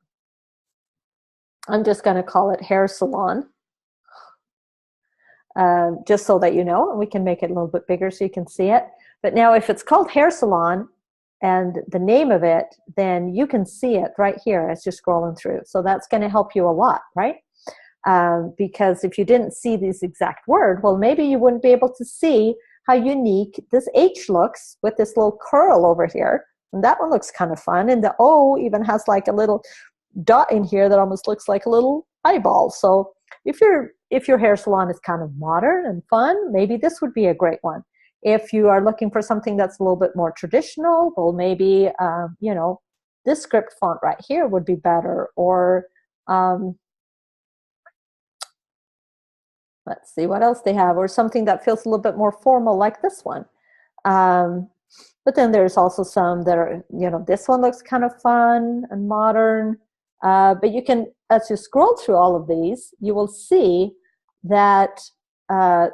just going to call it hair salon, just so that you know, and we can make it a little bit bigger so you can see it. But now if it's called hair salon and the name of it, then you can see it right here as you're scrolling through. So that's going to help you a lot, right? Because if you didn't see this exact word, well, maybe you wouldn't be able to see how unique this H looks with this little curl over here. And that one looks kind of fun. And the O even has like a little dot in here that almost looks like a little eyeball. So if your hair salon is kind of modern and fun, maybe this would be a great one. If you are looking for something that's a little bit more traditional, well, maybe, you know, this script font right here would be better. Or let's see what else they have, or something that feels a little bit more formal like this one. But then there's also some that are, you know, this one looks kind of fun and modern. But you can, as you scroll through all of these, you will see that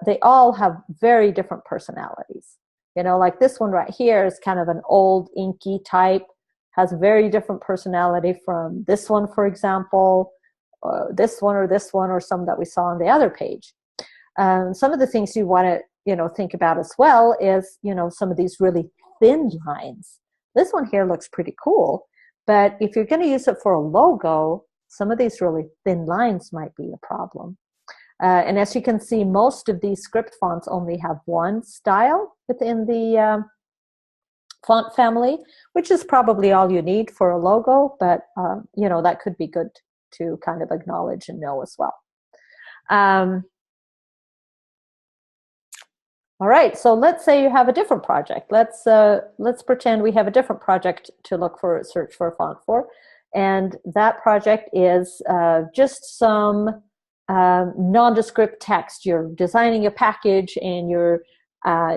they all have very different personalities. You know, like this one right here is kind of an old inky type, has very different personality from this one, for example, this one, or some that we saw on the other page. Some of the things you want to, you know, think about as well is, you know, some of these really thin lines. This one here looks pretty cool, but if you're going to use it for a logo, some of these really thin lines might be a problem. And as you can see, most of these script fonts only have one style within the font family, which is probably all you need for a logo, but you know, that could be good to kind of acknowledge and know as well. All right, so let's say you have a different project. Let's pretend we have a different project to look for, search for a font for, and that project is just some nondescript text. You're designing a package and you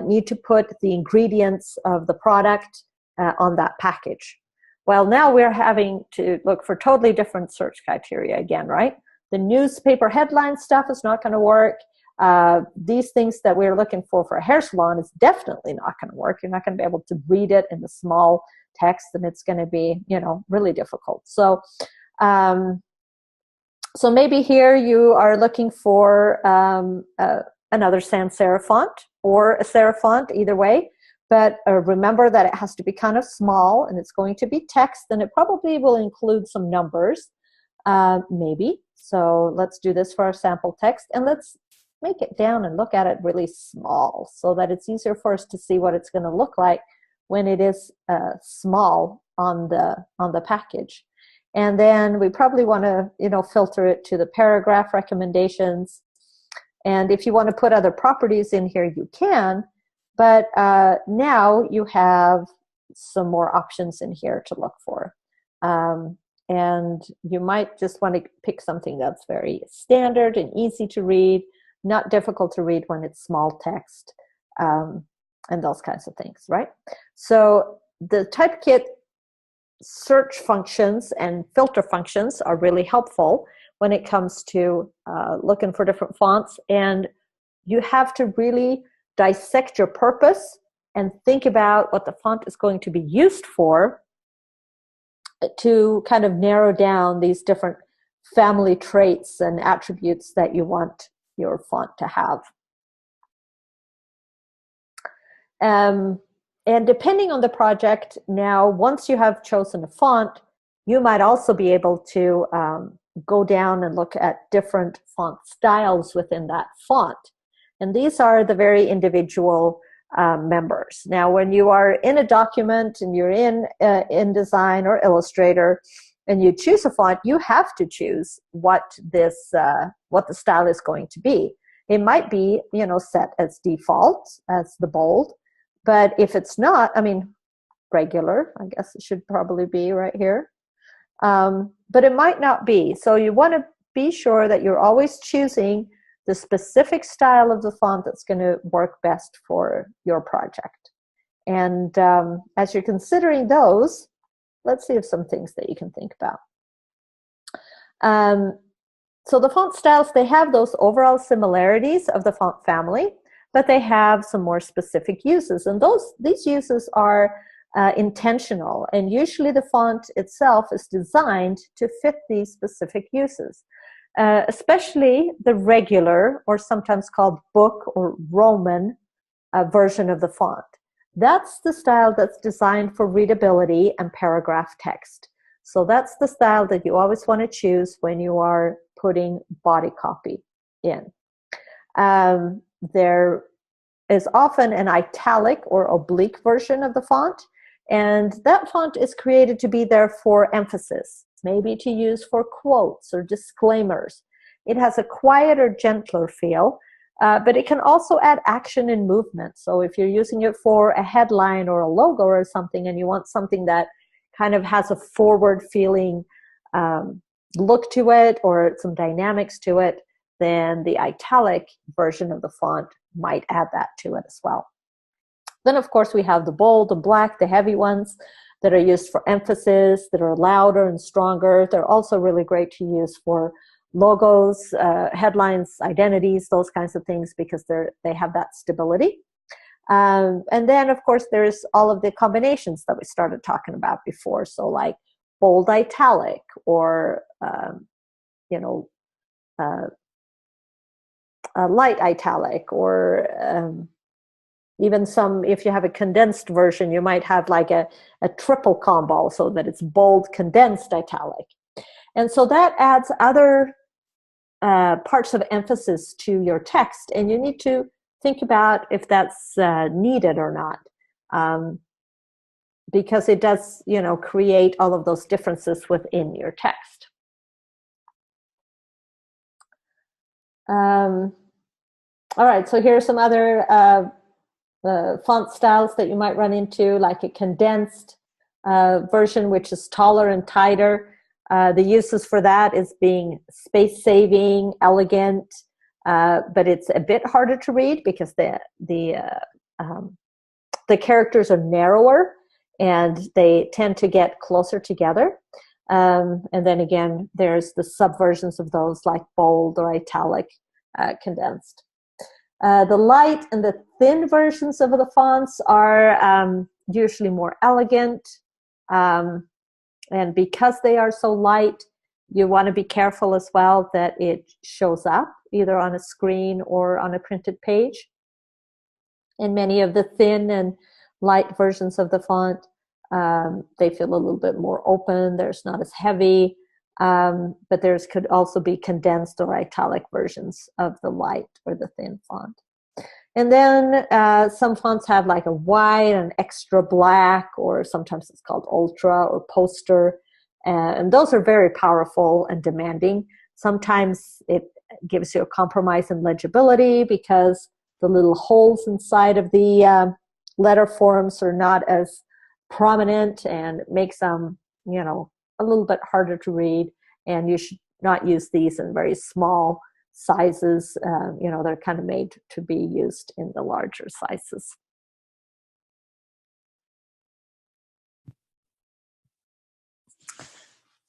need to put the ingredients of the product on that package. Well, now we're having to look for totally different search criteria again, right? The newspaper headline stuff is not going to work. These things that we're looking for a hair salon is definitely not going to work. You're not going to be able to read it in the small text, and it's going to be, you know, really difficult. So, so maybe here you are looking for another sans serif font or a serif font, either way. But remember that it has to be kind of small, and it's going to be text, and it probably will include some numbers, maybe. So let's do this for our sample text, and let's make it down and look at it really small so that it's easier for us to see what it's going to look like when it is small on the package. And then we probably want to, you know, filter it to the paragraph recommendations. And if you want to put other properties in here, you can. But now you have some more options in here to look for. And you might just want to pick something that's very standard and easy to read, not difficult to read when it's small text, and those kinds of things, right? So the Typekit search functions and filter functions are really helpful when it comes to looking for different fonts. And you have to really dissect your purpose and think about what the font is going to be used for to kind of narrow down these different family traits and attributes that you want your font to have. And depending on the project, now once you have chosen a font, you might also be able to go down and look at different font styles within that font. And these are the very individual members. Now, when you are in a document and you're in InDesign or Illustrator, and you choose a font, you have to choose what the style is going to be. It might be, you know, set as default as the bold, but if it's not, I mean, regular, I guess it should probably be right here. But it might not be. So you want to be sure that you're always choosing the specific style of the font that's going to work best for your project. And as you're considering those, let's see if some things that you can think about. So the font styles, they have those overall similarities of the font family, but they have some more specific uses. And these uses are intentional, and usually the font itself is designed to fit these specific uses, especially the regular, or sometimes called book or Roman version of the font. That's the style that's designed for readability and paragraph text. So that's the style that you always want to choose when you are putting body copy in. There is often an italic or oblique version of the font, and that font is created to be there for emphasis, maybe to use for quotes or disclaimers. It has a quieter, gentler feel, but it can also add action and movement. So if you're using it for a headline or a logo or something, and you want something that kind of has a forward feeling look to it, or some dynamics to it, then the italic version of the font might add that to it as well. Then of course we have the bold, the black, the heavy ones that are used for emphasis, that are louder and stronger. They're also really great to use for logos, headlines, identities, those kinds of things, because they have that stability. And then of course there's all of the combinations that we started talking about before. So like bold italic, or light italic, or even some, if you have a condensed version, you might have like a triple combo, so that it's bold, condensed, italic. And so that adds other parts of emphasis to your text, and you need to think about if that's needed or not, because it does, create all of those differences within your text. All right, so here are some other font styles that you might run into, like a condensed version, which is taller and tighter. The uses for that is being space-saving, elegant, but it's a bit harder to read because the characters are narrower and they tend to get closer together. And then again, there's the subversions of those, like bold or italic, condensed. The light and the thin versions of the fonts are usually more elegant. And because they are so light, you want to be careful as well that it shows up either on a screen or on a printed page. In many of the thin and light versions of the font, they feel a little bit more open. There's not as heavy, but there's could also be condensed or italic versions of the light or the thin font. And then some fonts have like a white and extra black, or sometimes it's called ultra or poster. And those are very powerful and demanding. Sometimes it gives you a compromise in legibility because the little holes inside of the letter forms are not as prominent, and it makes them, a little bit harder to read. And you should not use these in very small sizes. They're kind of made to be used in the larger sizes.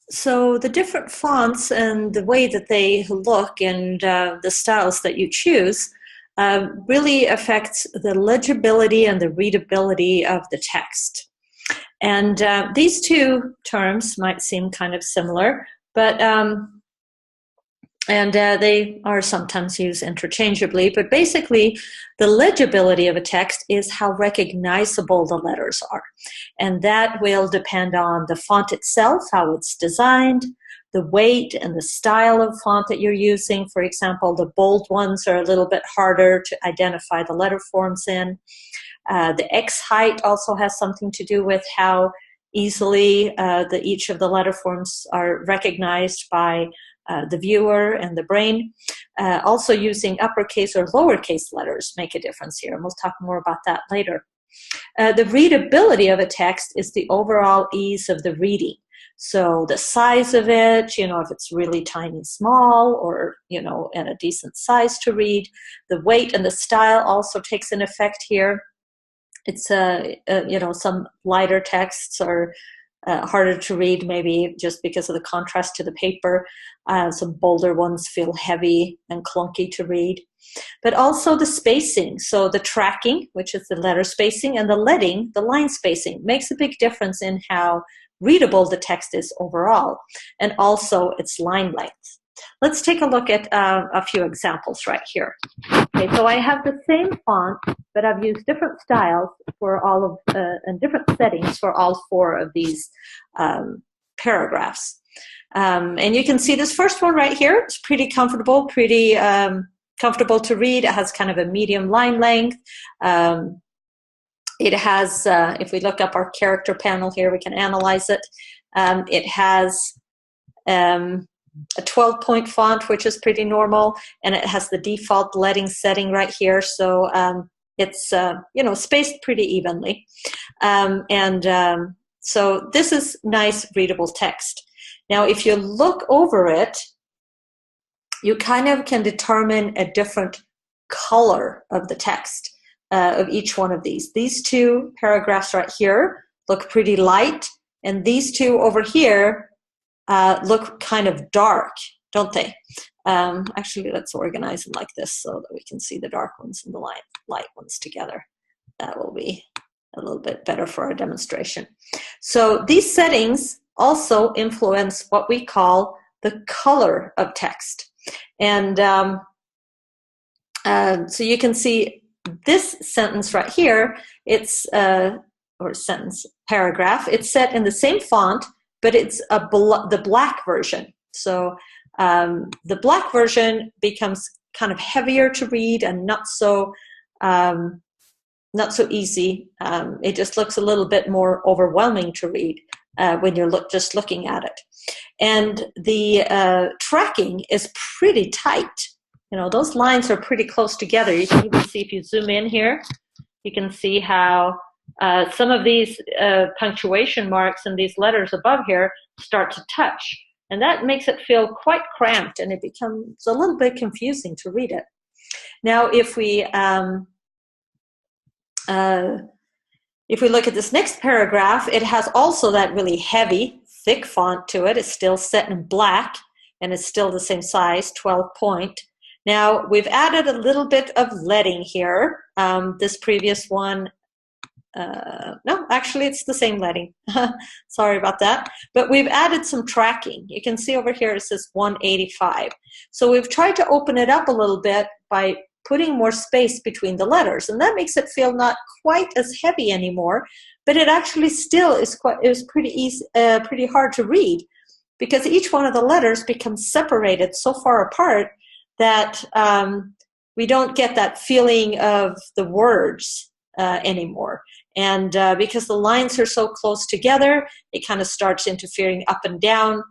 So the different fonts and the way that they look and the styles that you choose really affects the legibility and the readability of the text. And these two terms might seem kind of similar, but they are sometimes used interchangeably, but basically the legibility of a text is how recognizable the letters are. And that will depend on the font itself, how it's designed, the weight and the style of font that you're using. For example, the bold ones are a little bit harder to identify the letter forms in. The X height also has something to do with how easily each of the letter forms are recognized by the viewer and the brain. Also using uppercase or lowercase letters make a difference here, and we'll talk more about that later. The readability of a text is the overall ease of the reading. So the size of it, you know, if it's really tiny, small, or, you know, in a decent size to read. The weight and the style also takes an effect here. It's, you know, some lighter texts are harder to read, maybe just because of the contrast to the paper. Some bolder ones feel heavy and clunky to read. But also the spacing. So the tracking, which is the letter spacing, and the leading, the line spacing, makes a big difference in how readable the text is overall, and also its line length. Let's take a look at a few examples right here. Okay, so I have the same font, but I've used different styles for all of, and different settings for all 4 of these paragraphs. And you can see this first one right here. It's pretty comfortable, pretty comfortable to read. It has kind of a medium line length. It has, if we look up our character panel here, we can analyze it. It has a 12-point font, which is pretty normal, and it has the default leading setting right here. So it's, you know, spaced pretty evenly. So this is nice readable text. Now, if you look over it, you kind of can determine a different color of the text of each one of these. These 2 paragraphs right here look pretty light, and these 2 over here look kind of dark, don't they? Actually, let's organize them like this so that we can see the dark ones and the light ones together. That will be a little bit better for our demonstration. So these settings also influence what we call the color of text. And so you can see this sentence right here, it's, or sentence, paragraph, it's set in the same font, but it's the black version. So the black version becomes kind of heavier to read and not so easy. It just looks a little bit more overwhelming to read when you're just looking at it. And the tracking is pretty tight. You know, those lines are pretty close together. You can even see, if you zoom in here, you can see how some of these punctuation marks and these letters above here start to touch. And that makes it feel quite cramped, and it becomes a little bit confusing to read it. Now, if we look at this next paragraph, it has also that really heavy, thick font to it. It's still set in black, and it's still the same size, 12-point. Now, we've added a little bit of leading here. This previous one, no, actually, it's the same leading. Sorry about that. But we've added some tracking. You can see over here it says 185. So we've tried to open it up a little bit by putting more space between the letters, and that makes it feel not quite as heavy anymore. But it actually still is pretty easy, pretty hard to read, because each one of the letters becomes separated so far apart that we don't get that feeling of the words anymore. And because the lines are so close together, it kind of starts interfering up and down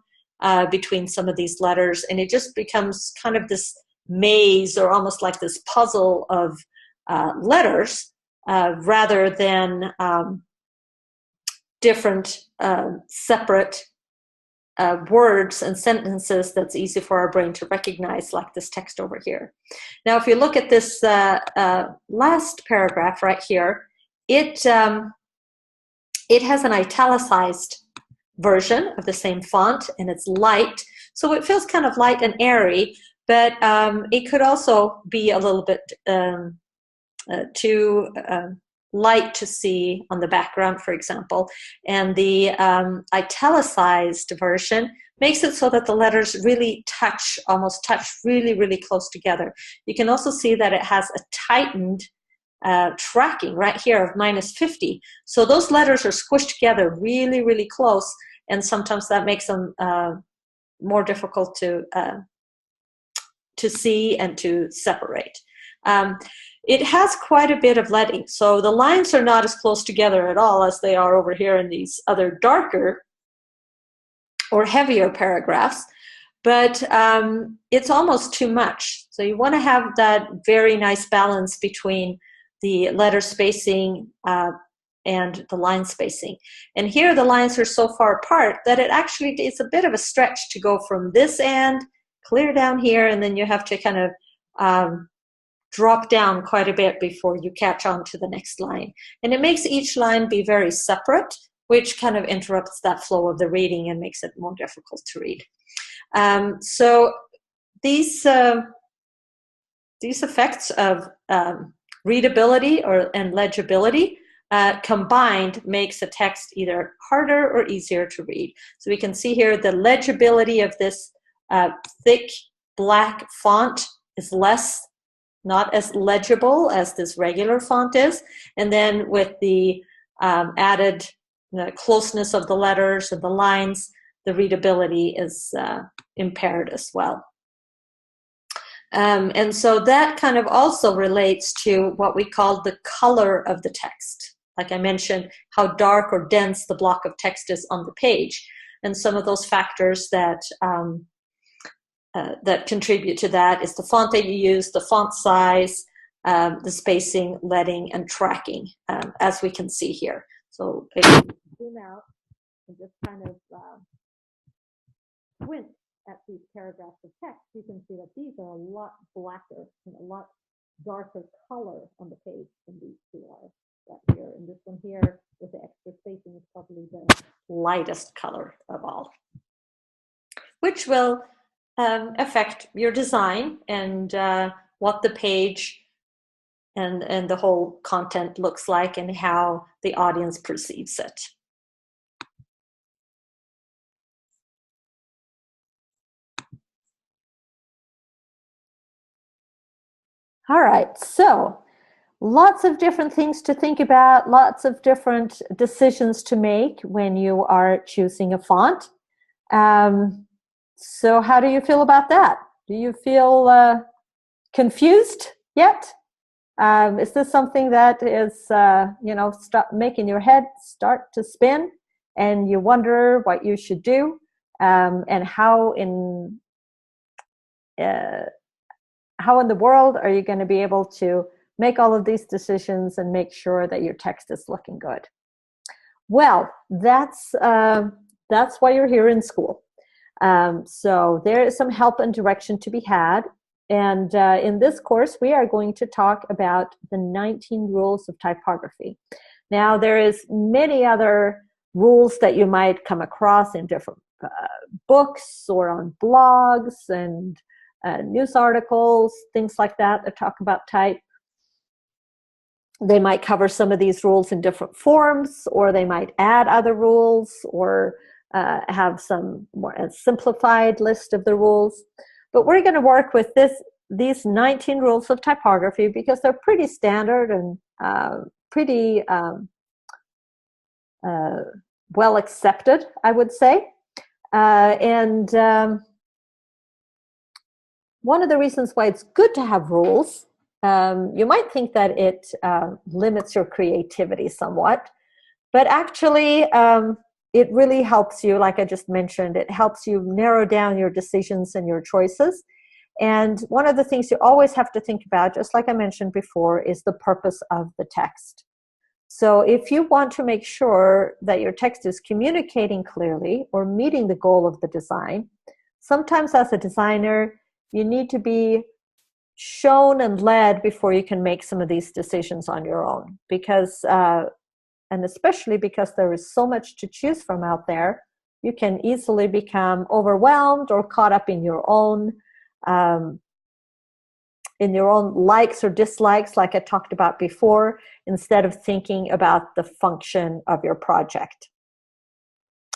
between some of these letters, and it just becomes kind of this maze, or almost like this puzzle of letters, rather than different separate words and sentences that's easy for our brain to recognize, like this text over here. Now, if you look at this last paragraph right here, it has an italicized version of the same font, and it's light, so it feels kind of light and airy, but it could also be a little bit too light to see on the background, for example. And the italicized version makes it so that the letters really almost touch really, really close together. You can also see that it has a tightened tracking right here of -50. So those letters are squished together really, really close, and sometimes that makes them more difficult to see and to separate. It has quite a bit of leading, so the lines are not as close together at all as they are over here in these other darker or heavier paragraphs, but it's almost too much. So you want to have that very nice balance between the letter spacing and the line spacing. And here the lines are so far apart that it actually is a bit of a stretch to go from this end clear down here, and then you have to kind of drop down quite a bit before you catch on to the next line. And it makes each line be very separate, which kind of interrupts that flow of the reading and makes it more difficult to read. So these effects of readability and legibility combined makes a text either harder or easier to read. So we can see here the legibility of this thick black font is less, not as legible as this regular font is. And then with the added closeness of the letters and the lines, the readability is impaired as well. And so that kind of also relates to what we call the color of the text. Like I mentioned, how dark or dense the block of text is on the page. And some of those factors that that contribute to that is the font that you use, the font size, the spacing, leading, and tracking, as we can see here. So if you zoom out and just kind of squint at these paragraphs of text, you can see that these are a lot blacker and a lot darker color on the page than these two are. That here and this one here with the extra spacing is probably the lightest color of all, which will affect your design and what the page and the whole content looks like and how the audience perceives it. All right, so lots of different things to think about, lots of different decisions to make when you are choosing a font. So how do you feel about that? Do you feel confused yet? Is this something that is, start making your head start to spin and you wonder what you should do and how in the world are you going to be able to make all of these decisions and make sure that your text is looking good? Well, that's why you're here in school. So there is some help and direction to be had. And in this course, we are going to talk about the 19 rules of typography. Now, there is many other rules that you might come across in different books or on blogs and news articles, things like that that talk about type. They might cover some of these rules in different forms, or they might add other rules, or have some more simplified list of the rules. But we're going to work with these 19 rules of typography because they're pretty standard and pretty well accepted, I would say. One of the reasons why it's good to have rules, you might think that it limits your creativity somewhat, but actually it really helps you, like I just mentioned, it helps you narrow down your decisions and your choices. And one of the things you always have to think about, just like I mentioned before, is the purpose of the text. So if you want to make sure that your text is communicating clearly or meeting the goal of the design, sometimes as a designer, you need to be shown and led before you can make some of these decisions on your own. Because, and especially because there is so much to choose from out there, you can easily become overwhelmed or caught up in your own likes or dislikes, like I talked about before, instead of thinking about the function of your project.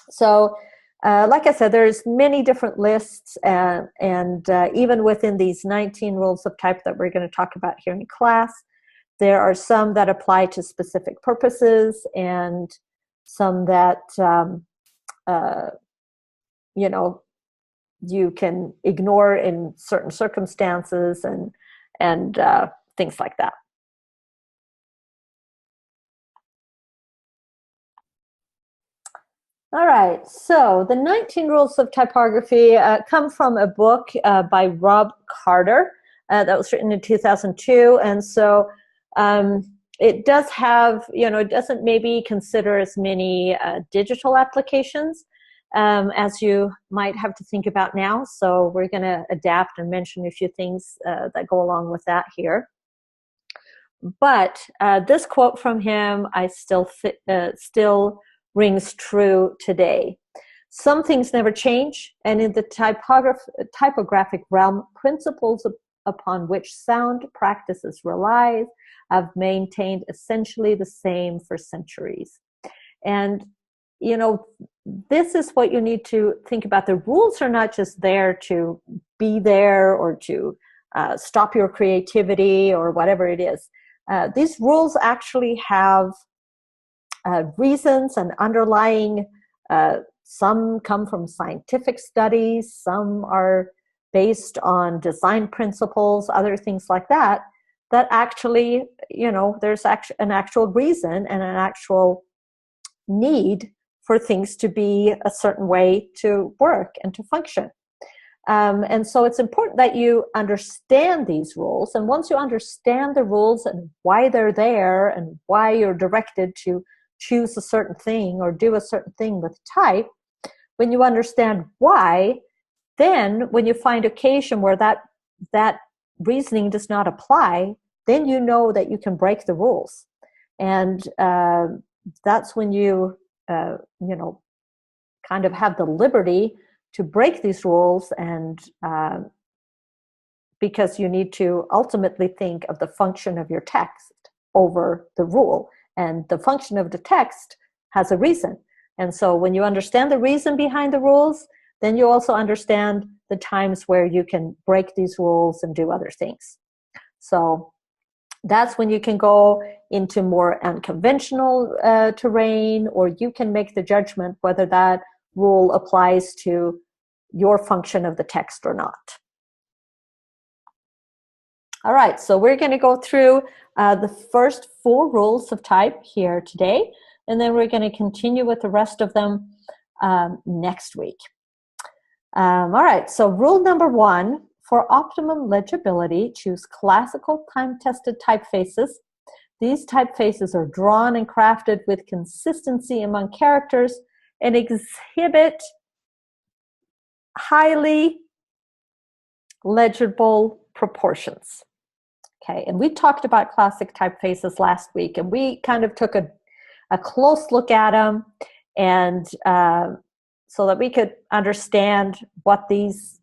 So, like I said, there's many different lists, and even within these 19 rules of type that we're going to talk about here in class, there are some that apply to specific purposes and some that, you can ignore in certain circumstances and things like that. All right, so the 19 rules of typography come from a book by Rob Carter that was written in 2002. And so it does have, it doesn't maybe consider as many digital applications as you might have to think about now. So we're going to adapt and mention a few things that go along with that here. But this quote from him, I still rings true today. Some things never change, and in the typographic realm, principles upon which sound practices rely have maintained essentially the same for centuries. And, this is what you need to think about. The rules are not just there to be there or to stop your creativity or whatever it is. These rules actually have reasons and underlying, some come from scientific studies, some are based on design principles, other things like that, that actually, there's an actual reason and an actual need for things to be a certain way to work and to function. And so it's important that you understand these rules. And once you understand the rules and why they're there and why you're directed to choose a certain thing or do a certain thing with type, when you understand why, then when you find occasion where that reasoning does not apply, then you know that you can break the rules. And that's when you, kind of have the liberty to break these rules, and because you need to ultimately think of the function of your text over the rule, and the function of the text has a reason. And so when you understand the reason behind the rules, then you also understand the times where you can break these rules and do other things. So that's when you can go into more unconventional terrain, or you can make the judgment whether that rule applies to your function of the text or not. All right, so we're going to go through the first 4 rules of type here today, and then we're going to continue with the rest of them next week. All right, so rule number 1, for optimum legibility, choose classical time-tested typefaces. These typefaces are drawn and crafted with consistency among characters and exhibit highly legible proportions. Okay, and we talked about classic typefaces last week, and we kind of took a close look at them, and so that we could understand what these,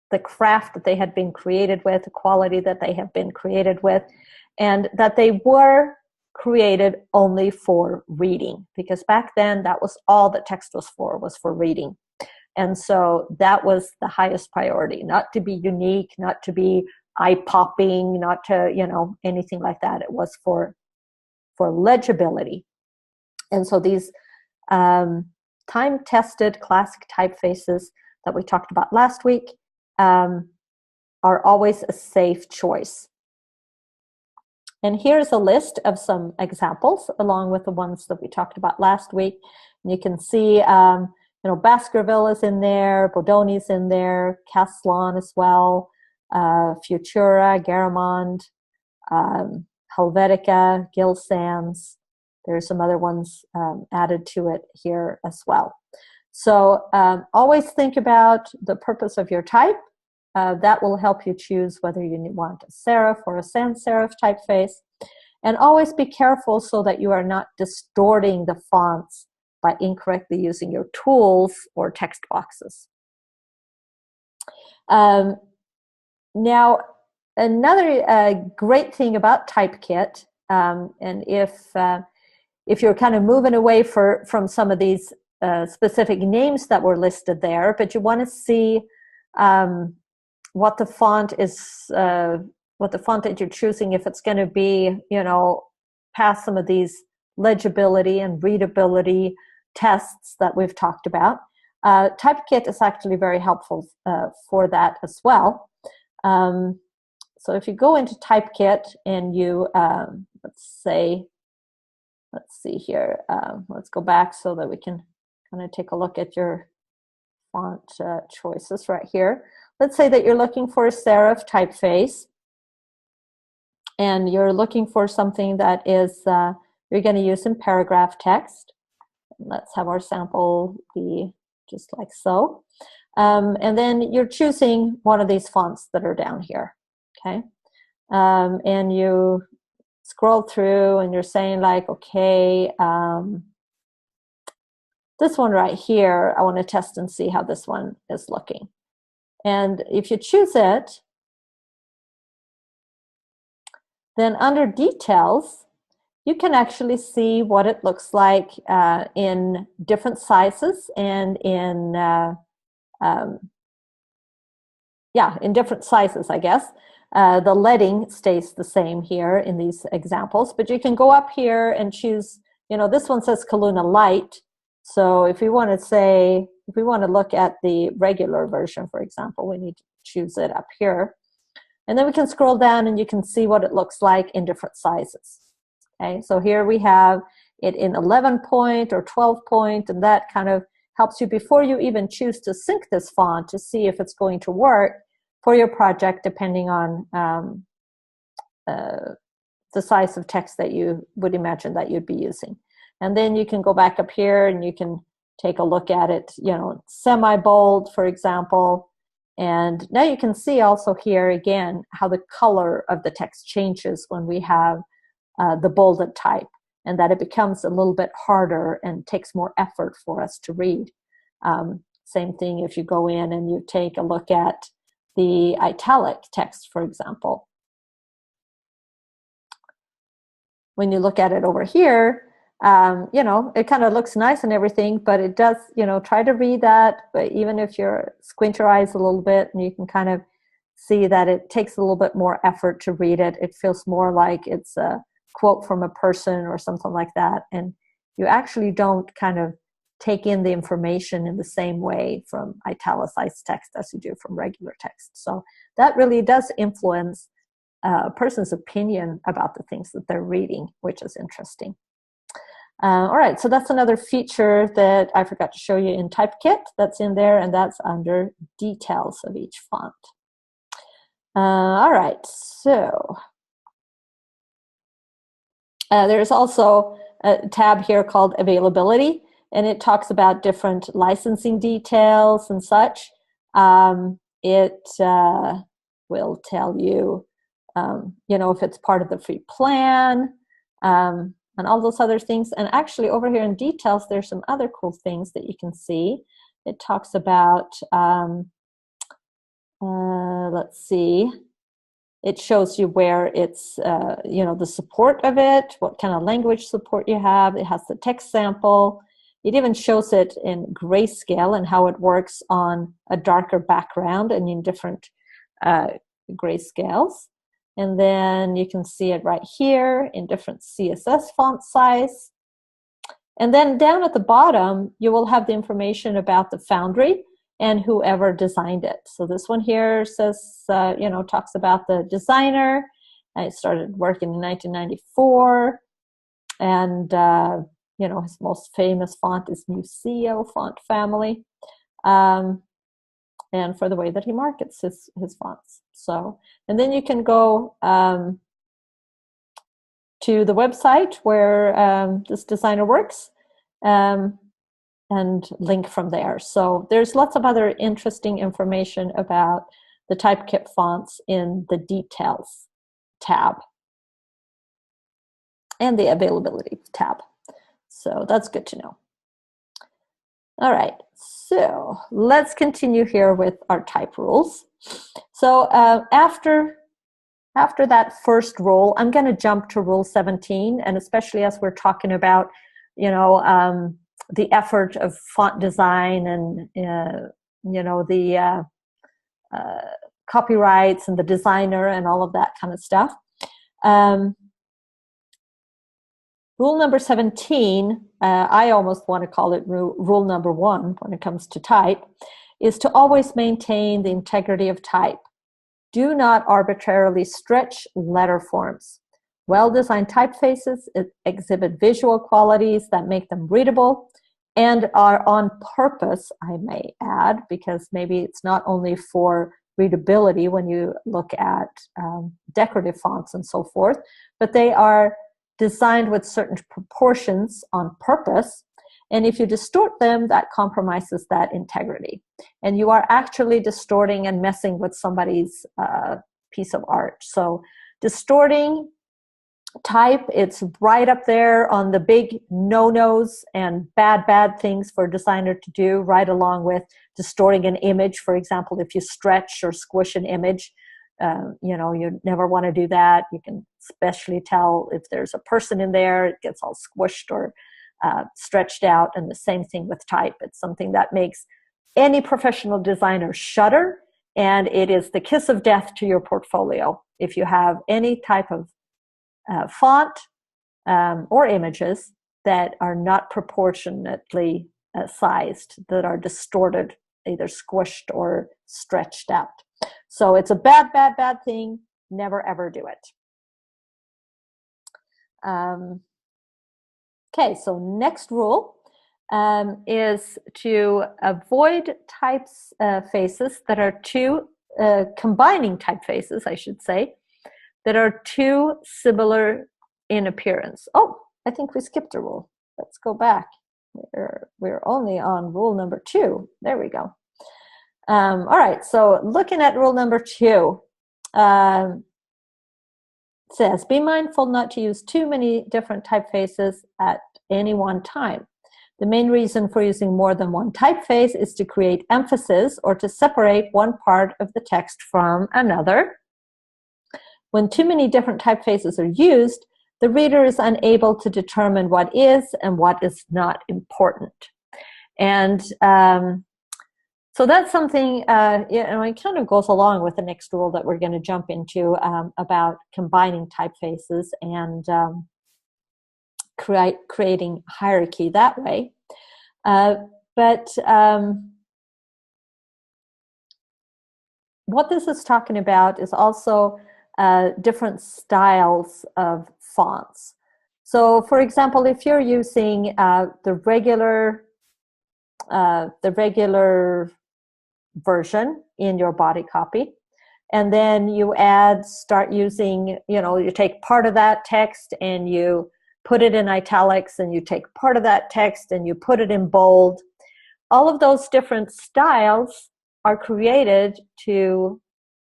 the craft that they had been created with, the quality that they have been created with, and that they were created only for reading, because back then that was all that text was for reading. And so that was the highest priority, not to be unique, not to be eye-popping, not to, anything like that. It was for legibility. And so these time-tested classic typefaces that we talked about last week are always a safe choice. And here's a list of some examples along with the ones that we talked about last week. And you can see, Baskerville is in there, Bodoni's in there, Caslon as well, Futura, Garamond, Helvetica, Gill Sans. There's some other ones added to it here as well. So always think about the purpose of your type. That will help you choose whether you want a serif or a sans serif typeface. And always be careful so that you are not distorting the fonts by incorrectly using your tools or text boxes. Now, another great thing about Typekit, and if you're kind of moving away from some of these specific names that were listed there, but you want to see what the font is, what the font that you're choosing, if it's going to be, past some of these legibility and readability tests that we've talked about. Typekit is actually very helpful for that as well. So if you go into Typekit and you, let's see here, let's go back so that we can kind of take a look at your font choices right here. Let's say that you're looking for a serif typeface. and you're looking for something that is you're going to use in paragraph text. Let's have our sample be just like so. And then you're choosing one of these fonts that are down here, okay? And you scroll through and you're saying like, okay, this one right here, I want to test and see how this one is looking. And if you choose it, then under details, you can actually see what it looks like in different sizes and in, in different sizes, I guess. The leading stays the same here in these examples, but you can go up here and choose, this one says Kaluna Light. So if we want to say, if we want to look at the regular version, for example, we need to choose it up here. And then we can scroll down and you can see what it looks like in different sizes. Okay, so here we have it in 11 point or 12 point, and that kind of helps you before you even choose to sync this font to see if it's going to work for your project, depending on the size of text that you would imagine that you'd be using. And then you can go back up here and you can take a look at it, semi-bold, for example. And now you can see also here again how the color of the text changes when we have the bolded type, and that it becomes a little bit harder and takes more effort for us to read. Same thing if you go in and you take a look at the italic text, for example. When you look at it over here, it kind of looks nice and everything, but it does, try to read that, but even if you squint your eyes a little bit, and you can kind of see that it takes a little bit more effort to read it. It feels more like it's a quote from a person or something like that, and you actually don't kind of take in the information in the same way from italicized text as you do from regular text. So that really does influence a person's opinion about the things that they're reading, which is interesting. All right, so that's another feature that I forgot to show you in Typekit that's in there, and that's under details of each font. All right, so there's also a tab here called availability, and it talks about different licensing details and such. It will tell you, if it's part of the free plan, and all those other things. And actually over here in details, there's some other cool things that you can see. It talks about, let's see, it shows you where it's, the support of it, what kind of language support you have. It has the text sample. It even shows it in grayscale and how it works on a darker background and in different grayscales. And then you can see it right here in different CSS font size. And then down at the bottom, you will have the information about the foundry and whoever designed it. So this one here says, talks about the designer. I started working in 1994. And, his most famous font is Museo font family. And for the way that he markets his fonts. So, and then you can go to the website where this designer works and link from there. So there's lots of other interesting information about the Typekit fonts in the details tab and the availability tab. So that's good to know. All right, so let's continue here with our type rules. So after that first rule, I'm going to jump to rule 17, and especially as we're talking about, the effort of font design and, the copyrights and the designer and all of that kind of stuff. Rule number 17, I almost want to call it rule number 1 when it comes to type, is to always maintain the integrity of type. Do not arbitrarily stretch letter forms. Well-designed typefaces exhibit visual qualities that make them readable and are on purpose, I may add, because maybe it's not only for readability when you look at decorative fonts and so forth, but they are designed with certain proportions on purpose. And if you distort them, that compromises that integrity. And you are actually distorting and messing with somebody's piece of art. So distorting type, it's right up there on the big no-nos and bad things for a designer to do, right along with distorting an image. For example, if you stretch or squish an image, you never want to do that. You can especially tell if there's a person in there, it gets all squished or stretched out. And the same thing with type. It's something that makes any professional designer shudder, and it is the kiss of death to your portfolio if you have any type of font or images that are not proportionately sized, that are distorted, either squished or stretched out. So it's a bad thing. Never ever do it. Okay, so next rule is to avoid typefaces that are too, combining typefaces, I should say, that are too similar in appearance. Oh, I think we skipped a rule. Let's go back. We're only on rule number 2. There we go. All right, so looking at rule number 2, it says, be mindful not to use too many different typefaces at any one time. The main reason for using more than one typeface is to create emphasis or to separate one part of the text from another. When too many different typefaces are used, the reader is unable to determine what is and what is not important. And so that's something, it kind of goes along with the next rule that we're going to jump into about combining typefaces and creating hierarchy that way. But what this is talking about is also different styles of fonts. So, for example, if you're using the regular version in your body copy, and then you start using, you take part of that text and you put it in italics, and you take part of that text and you put it in bold. All of those different styles are created to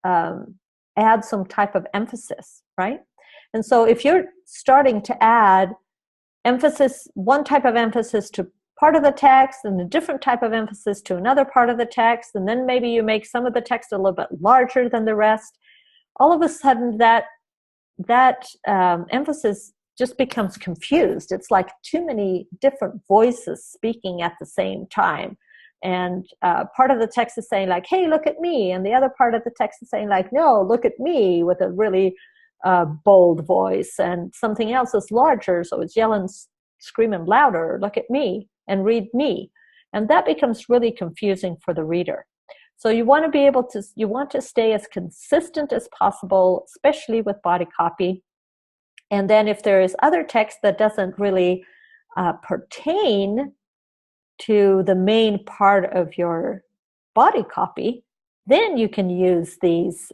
add some type of emphasis, right? And so if you're starting to add emphasis, one type of emphasis to part of the text and a different type of emphasis to another part of the text, and then maybe you make some of the text a little bit larger than the rest, all of a sudden that emphasis just becomes confused. It's like too many different voices speaking at the same time. And part of the text is saying like, hey, look at me. And the other part of the text is saying like, no, look at me, with a really bold voice. And something else is larger, so it's yelling, screaming louder, look at me and read me. And that becomes really confusing for the reader. So you want to stay as consistent as possible, especially with body copy. And then if there is other text that doesn't really pertain to the main part of your body copy, then you can use these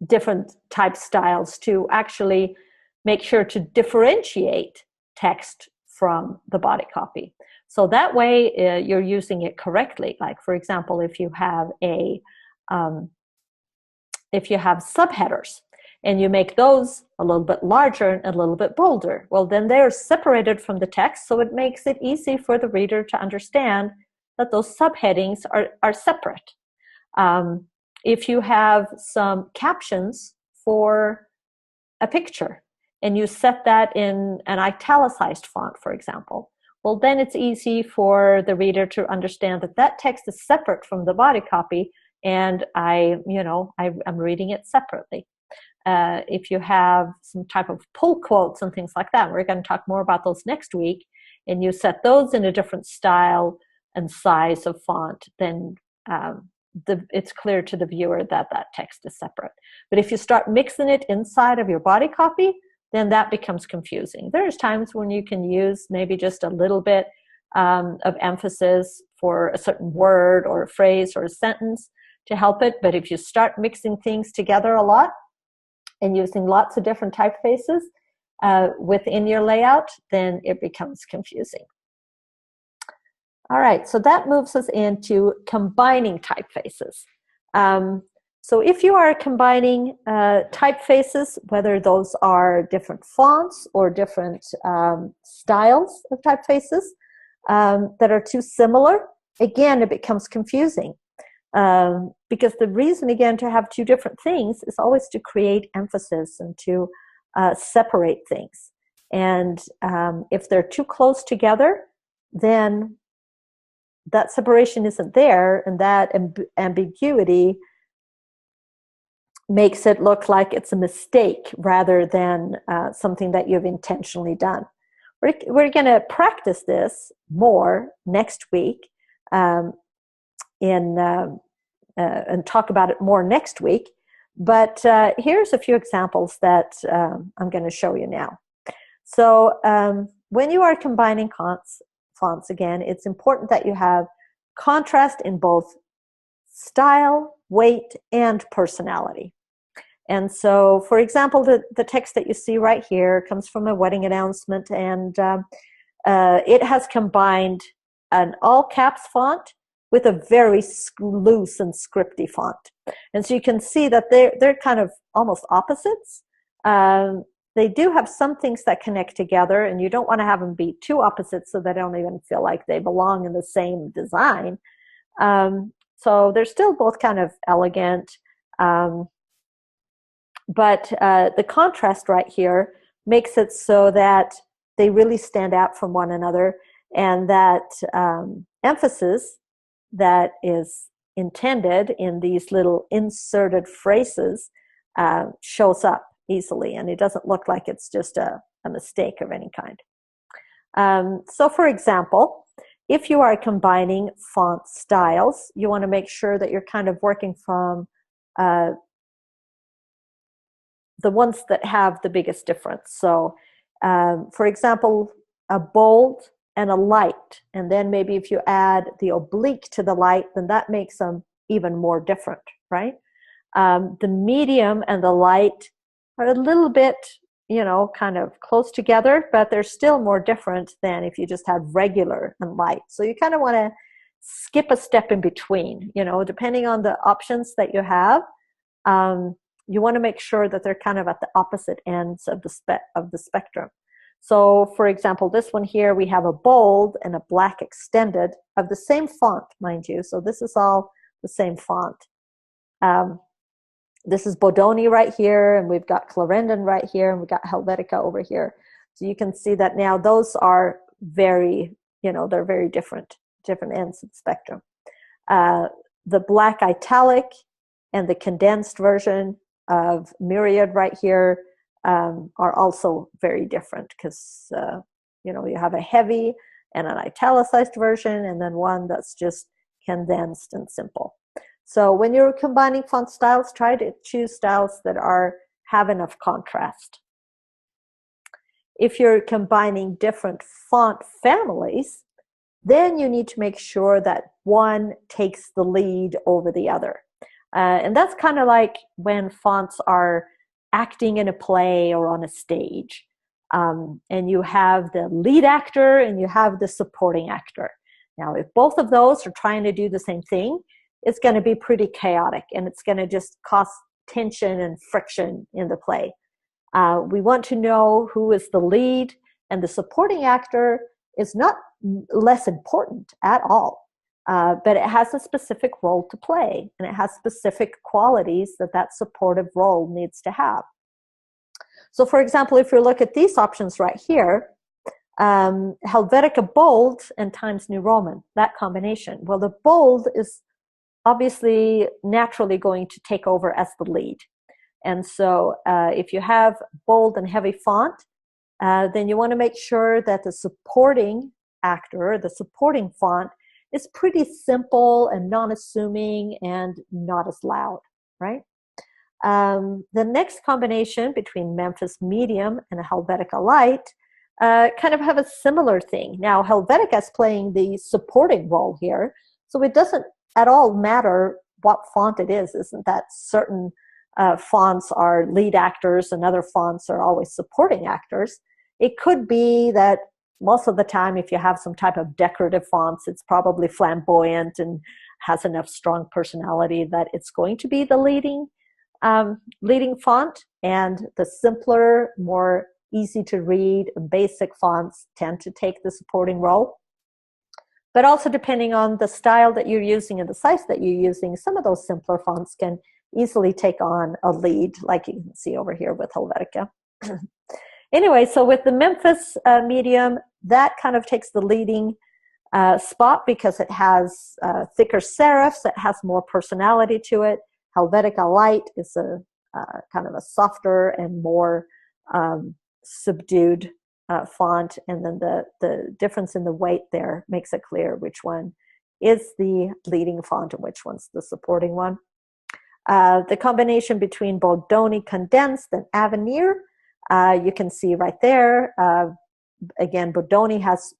different type styles to actually make sure to differentiate text from the body copy. So that way you're using it correctly. Like, for example, if you have subheaders, and you make those a little bit larger and a little bit bolder, well, then they're separated from the text, so it makes it easy for the reader to understand that those subheadings are separate. If you have some captions for a picture, and you set that in an italicized font, for example, well, then it's easy for the reader to understand that that text is separate from the body copy, and I'm reading it separately. If you have some type of pull quotes and things like that, we're going to talk more about those next week, and you set those in a different style and size of font, then it's clear to the viewer that that text is separate. But if you start mixing it inside of your body copy, then that becomes confusing. There's times when you can use maybe just a little bit of emphasis for a certain word or a phrase or a sentence, to help it, but if you start mixing things together a lot and using lots of different typefaces within your layout, then it becomes confusing. All right, so that moves us into combining typefaces. So if you are combining typefaces, whether those are different fonts or different styles of typefaces that are too similar, again, it becomes confusing. Because the reason, again, to have two different things is always to create emphasis and to separate things. And if they're too close together, then that separation isn't there, and that ambiguity makes it look like it's a mistake rather than something that you've intentionally done. We're going to practice this more next week and talk about it more next week. But here's a few examples that I'm going to show you now. So when you are combining fonts, again, it's important that you have contrast in both style, weight, and personality. And so, for example, the text that you see right here comes from a wedding announcement, and it has combined an all-caps font with a very loose and scripty font. And so you can see that they're kind of almost opposites. They do have some things that connect together, and you don't want to have them be too opposite so they don't even feel like they belong in the same design. So they're still both kind of elegant. But the contrast right here makes it so that they really stand out from one another, and that emphasis that is intended in these little inserted phrases shows up easily, and it doesn't look like it's just a mistake of any kind. So for example, if you are combining font styles, you want to make sure that you're kind of working from the ones that have the biggest difference. So for example, a bold and a light, and then maybe if you add the oblique to the light, then that makes them even more different, right? The medium and the light are a little bit, kind of close together, but they're still more different than if you just have regular and light. So you kind of want to skip a step in between, depending on the options that you have. You want to make sure that they're kind of at the opposite ends of the spectrum. So for example, this one here, we have a bold and a black extended of the same font, mind you. So this is all the same font. This is Bodoni right here, and we've got Clarendon right here, and we've got Helvetica over here. So you can see that now those are very, they're very different ends of the spectrum. The black italic and the condensed version of Myriad right here are also very different, because you have a heavy and an italicized version, and then one that's just condensed and simple. So when you're combining font styles, try to choose styles that have enough contrast. If you're combining different font families, then you need to make sure that one takes the lead over the other. And that's kind of like when fonts are acting in a play or on a stage. And you have the lead actor and you have the supporting actor. Now, if both of those are trying to do the same thing, it's going to be pretty chaotic, and it's going to just cause tension and friction in the play. We want to know who is the lead, and the supporting actor is not less important at all. But it has a specific role to play, and it has specific qualities that supportive role needs to have. So for example, if you look at these options right here, Helvetica bold and Times New Roman, that combination. Well, the bold is obviously naturally going to take over as the lead. And so if you have bold and heavy font, then you want to make sure that the supporting actor, the supporting font, is pretty simple and non-assuming and not as loud, right? The next combination between Memphis Medium and a Helvetica Light kind of have a similar thing. Now, Helvetica is playing the supporting role here, so it doesn't at all matter what font it is. Isn't that certain fonts are lead actors and other fonts are always supporting actors? It could be that most of the time, if you have some type of decorative fonts, it's probably flamboyant and has enough strong personality that it's going to be the leading font. And the simpler, more easy to read, basic fonts tend to take the supporting role. But also depending on the style that you're using and the size that you're using, some of those simpler fonts can easily take on a lead, like you can see over here with Helvetica. Anyway, so with the Memphis medium, that kind of takes the leading spot because it has thicker serifs, it has more personality to it. Helvetica Light is a kind of a softer and more subdued font, and then the difference in the weight there makes it clear which one is the leading font and which one's the supporting one. The combination between Bodoni Condensed and Avenir, you can see right there. Again, Bodoni has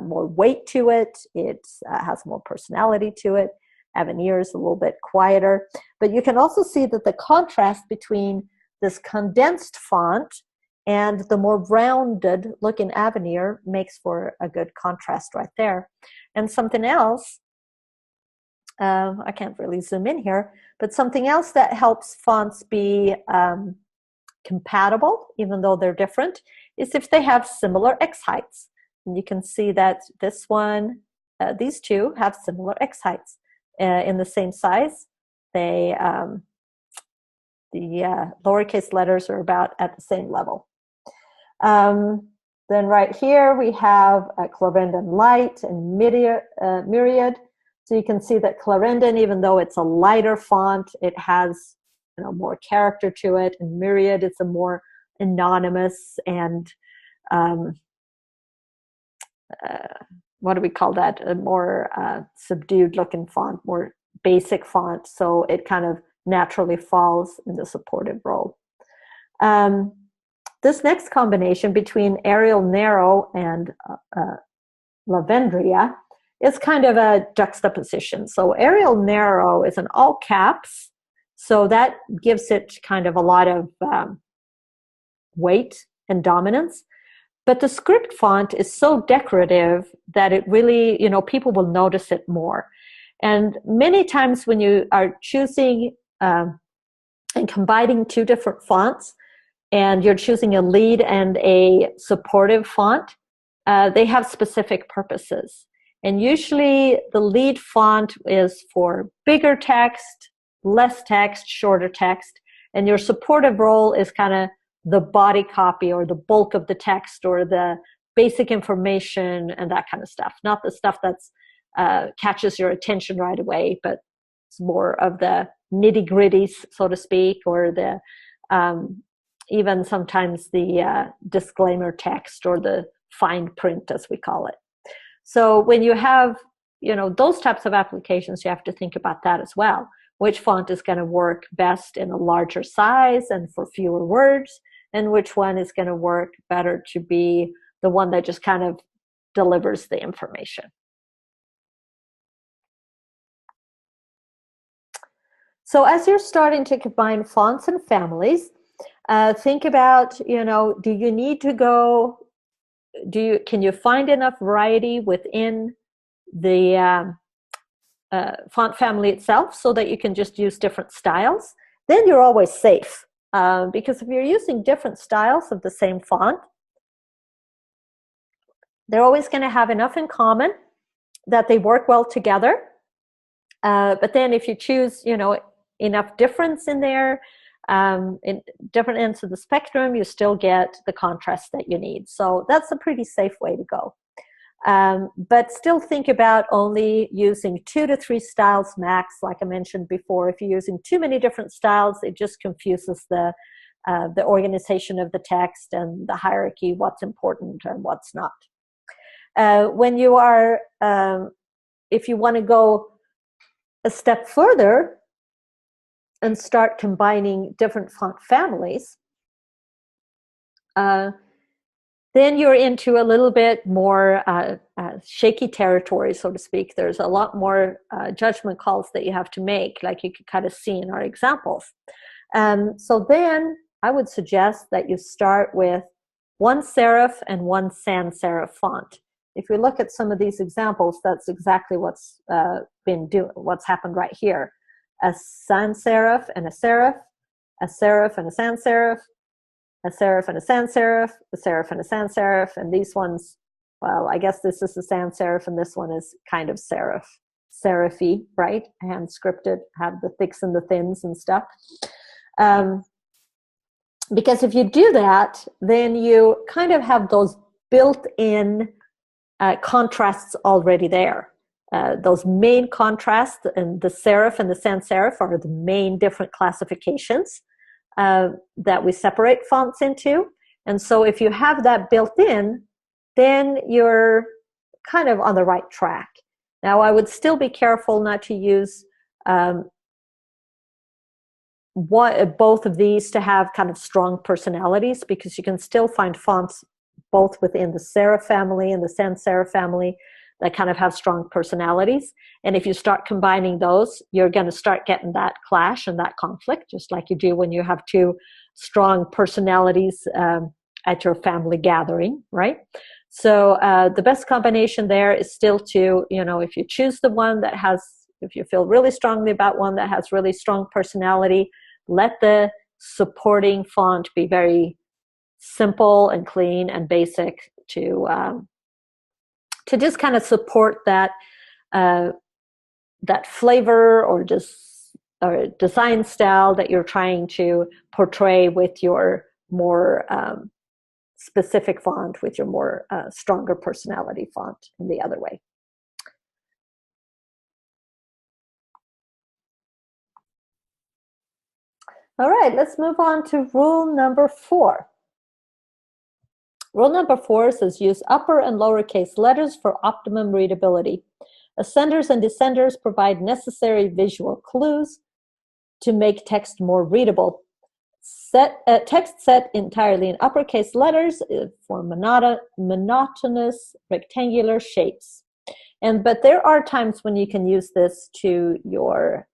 more weight to it. It has more personality to it. Avenir is a little bit quieter. But you can also see that the contrast between this condensed font and the more rounded looking Avenir makes for a good contrast right there. And something else, I can't really zoom in here, but something else that helps fonts be compatible, even though they're different, is if they have similar X heights. And you can see that this one, these two have similar X heights in the same size. They, the lowercase letters are about at the same level. Then right here we have Clarendon Light and Myriad. So you can see that Clarendon, even though it's a lighter font, it has more character to it. And Myriad, it's a more anonymous and what do we call that? A more subdued looking font, more basic font. So it kind of naturally falls in the supportive role. This next combination between Arial Narrow and Lavendria is kind of a juxtaposition. So Arial Narrow is in all caps, so that gives it kind of a lot of weight and dominance. But the script font is so decorative that it really, people will notice it more. And many times when you are choosing and combining two different fonts, and you're choosing a lead and a supportive font, they have specific purposes. And usually the lead font is for bigger text, less text, shorter text, and your supportive role is kind of the body copy or the bulk of the text or the basic information and that kind of stuff. Not the stuff that's catches your attention right away, but it's more of the nitty-gritties, so to speak, or the even sometimes the disclaimer text or the fine print, as we call it. So when you have, those types of applications, you have to think about that as well. Which font is going to work best in a larger size and for fewer words, and which one is going to work better to be the one that just kind of delivers the information. So as you're starting to combine fonts and families, think about, do you need to go, can you find enough variety within the font family itself so that you can just use different styles? Then you're always safe. Because if you're using different styles of the same font, they're always going to have enough in common that they work well together. But then if you choose, enough difference in there, in different ends of the spectrum, you still get the contrast that you need. So that's a pretty safe way to go. But still think about only using 2 to 3 styles max. Like I mentioned before, if you're using too many different styles, it just confuses the organization of the text and the hierarchy, what's important and what's not. When you are, if you want to go a step further and start combining different font families, then you're into a little bit more shaky territory, so to speak. There's a lot more judgment calls that you have to make, like you could kind of see in our examples. So then I would suggest that you start with one serif and one sans serif font. If you look at some of these examples, that's exactly what's what's happened right here. A sans serif and a serif and a sans serif, a serif and a sans serif, a serif and a sans serif, and these ones, well, I guess this is the sans serif and this one is kind of serif, serify, right? Hand scripted, have the thicks and the thins and stuff. Because if you do that, then you kind of have those built-in contrasts already there. Those main contrasts, and the serif and the sans serif are the main different classifications that we separate fonts into. And so if you have that built in, then you're kind of on the right track. Now, I would still be careful not to use both of these to have kind of strong personalities, because you can still find fonts both within the serif family and the sans serif family that kind of have strong personalities. And if you start combining those, you're going to start getting that clash and that conflict, just like you do when you have two strong personalities at your family gathering, right? So the best combination there is still to, if you choose the one that has, if you feel really strongly about one that has really strong personality, let the supporting font be very simple and clean and basic to just kind of support that that flavor or design style that you're trying to portray with your more specific font, with your more stronger personality font in the other way. All right, let's move on to rule number 4. Rule number 4 says use upper and lowercase letters for optimum readability. Ascenders and descenders provide necessary visual clues to make text more readable. Text set entirely in uppercase letters for monotonous rectangular shapes. But there are times when you can use this to your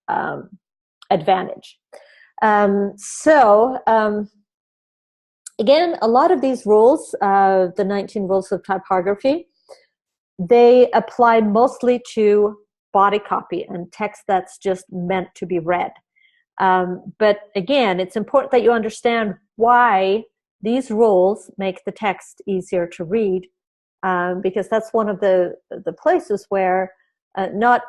advantage. Again, a lot of these rules, the 19 rules of typography, they apply mostly to body copy and text that's just meant to be read. But again, it's important that you understand why these rules make the text easier to read, because that's one of the places where not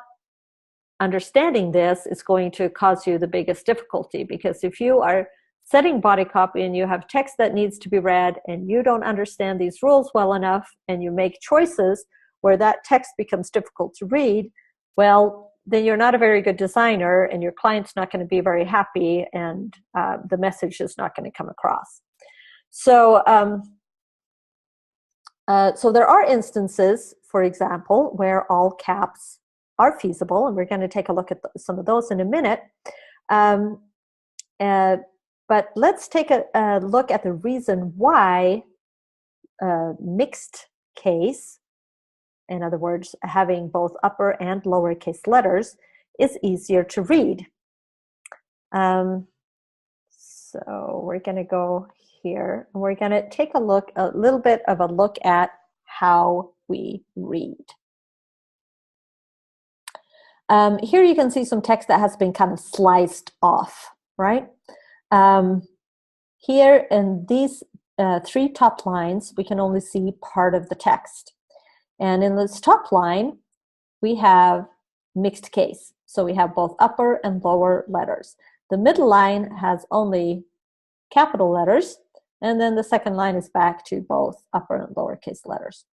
understanding this is going to cause you the biggest difficulty. Because if you are setting body copy and you have text that needs to be read and you don't understand these rules well enough and you make choices where that text becomes difficult to read, well, then you're not a very good designer and your client's not going to be very happy, and the message is not going to come across. So there are instances, for example, where all caps are feasible, and we're going to take a look at some of those in a minute. But let's take a look at the reason why mixed case, in other words, having both upper and lowercase letters, is easier to read. So we're going to go here, and we're going to take a little bit of a look at how we read. Here you can see some text that has been kind of sliced off, right? Here in these 3 top lines, we can only see part of the text. And in this top line, we have mixed case. So we have both upper and lower letters. The middle line has only capital letters, and then the second line is back to both upper and lowercase letters.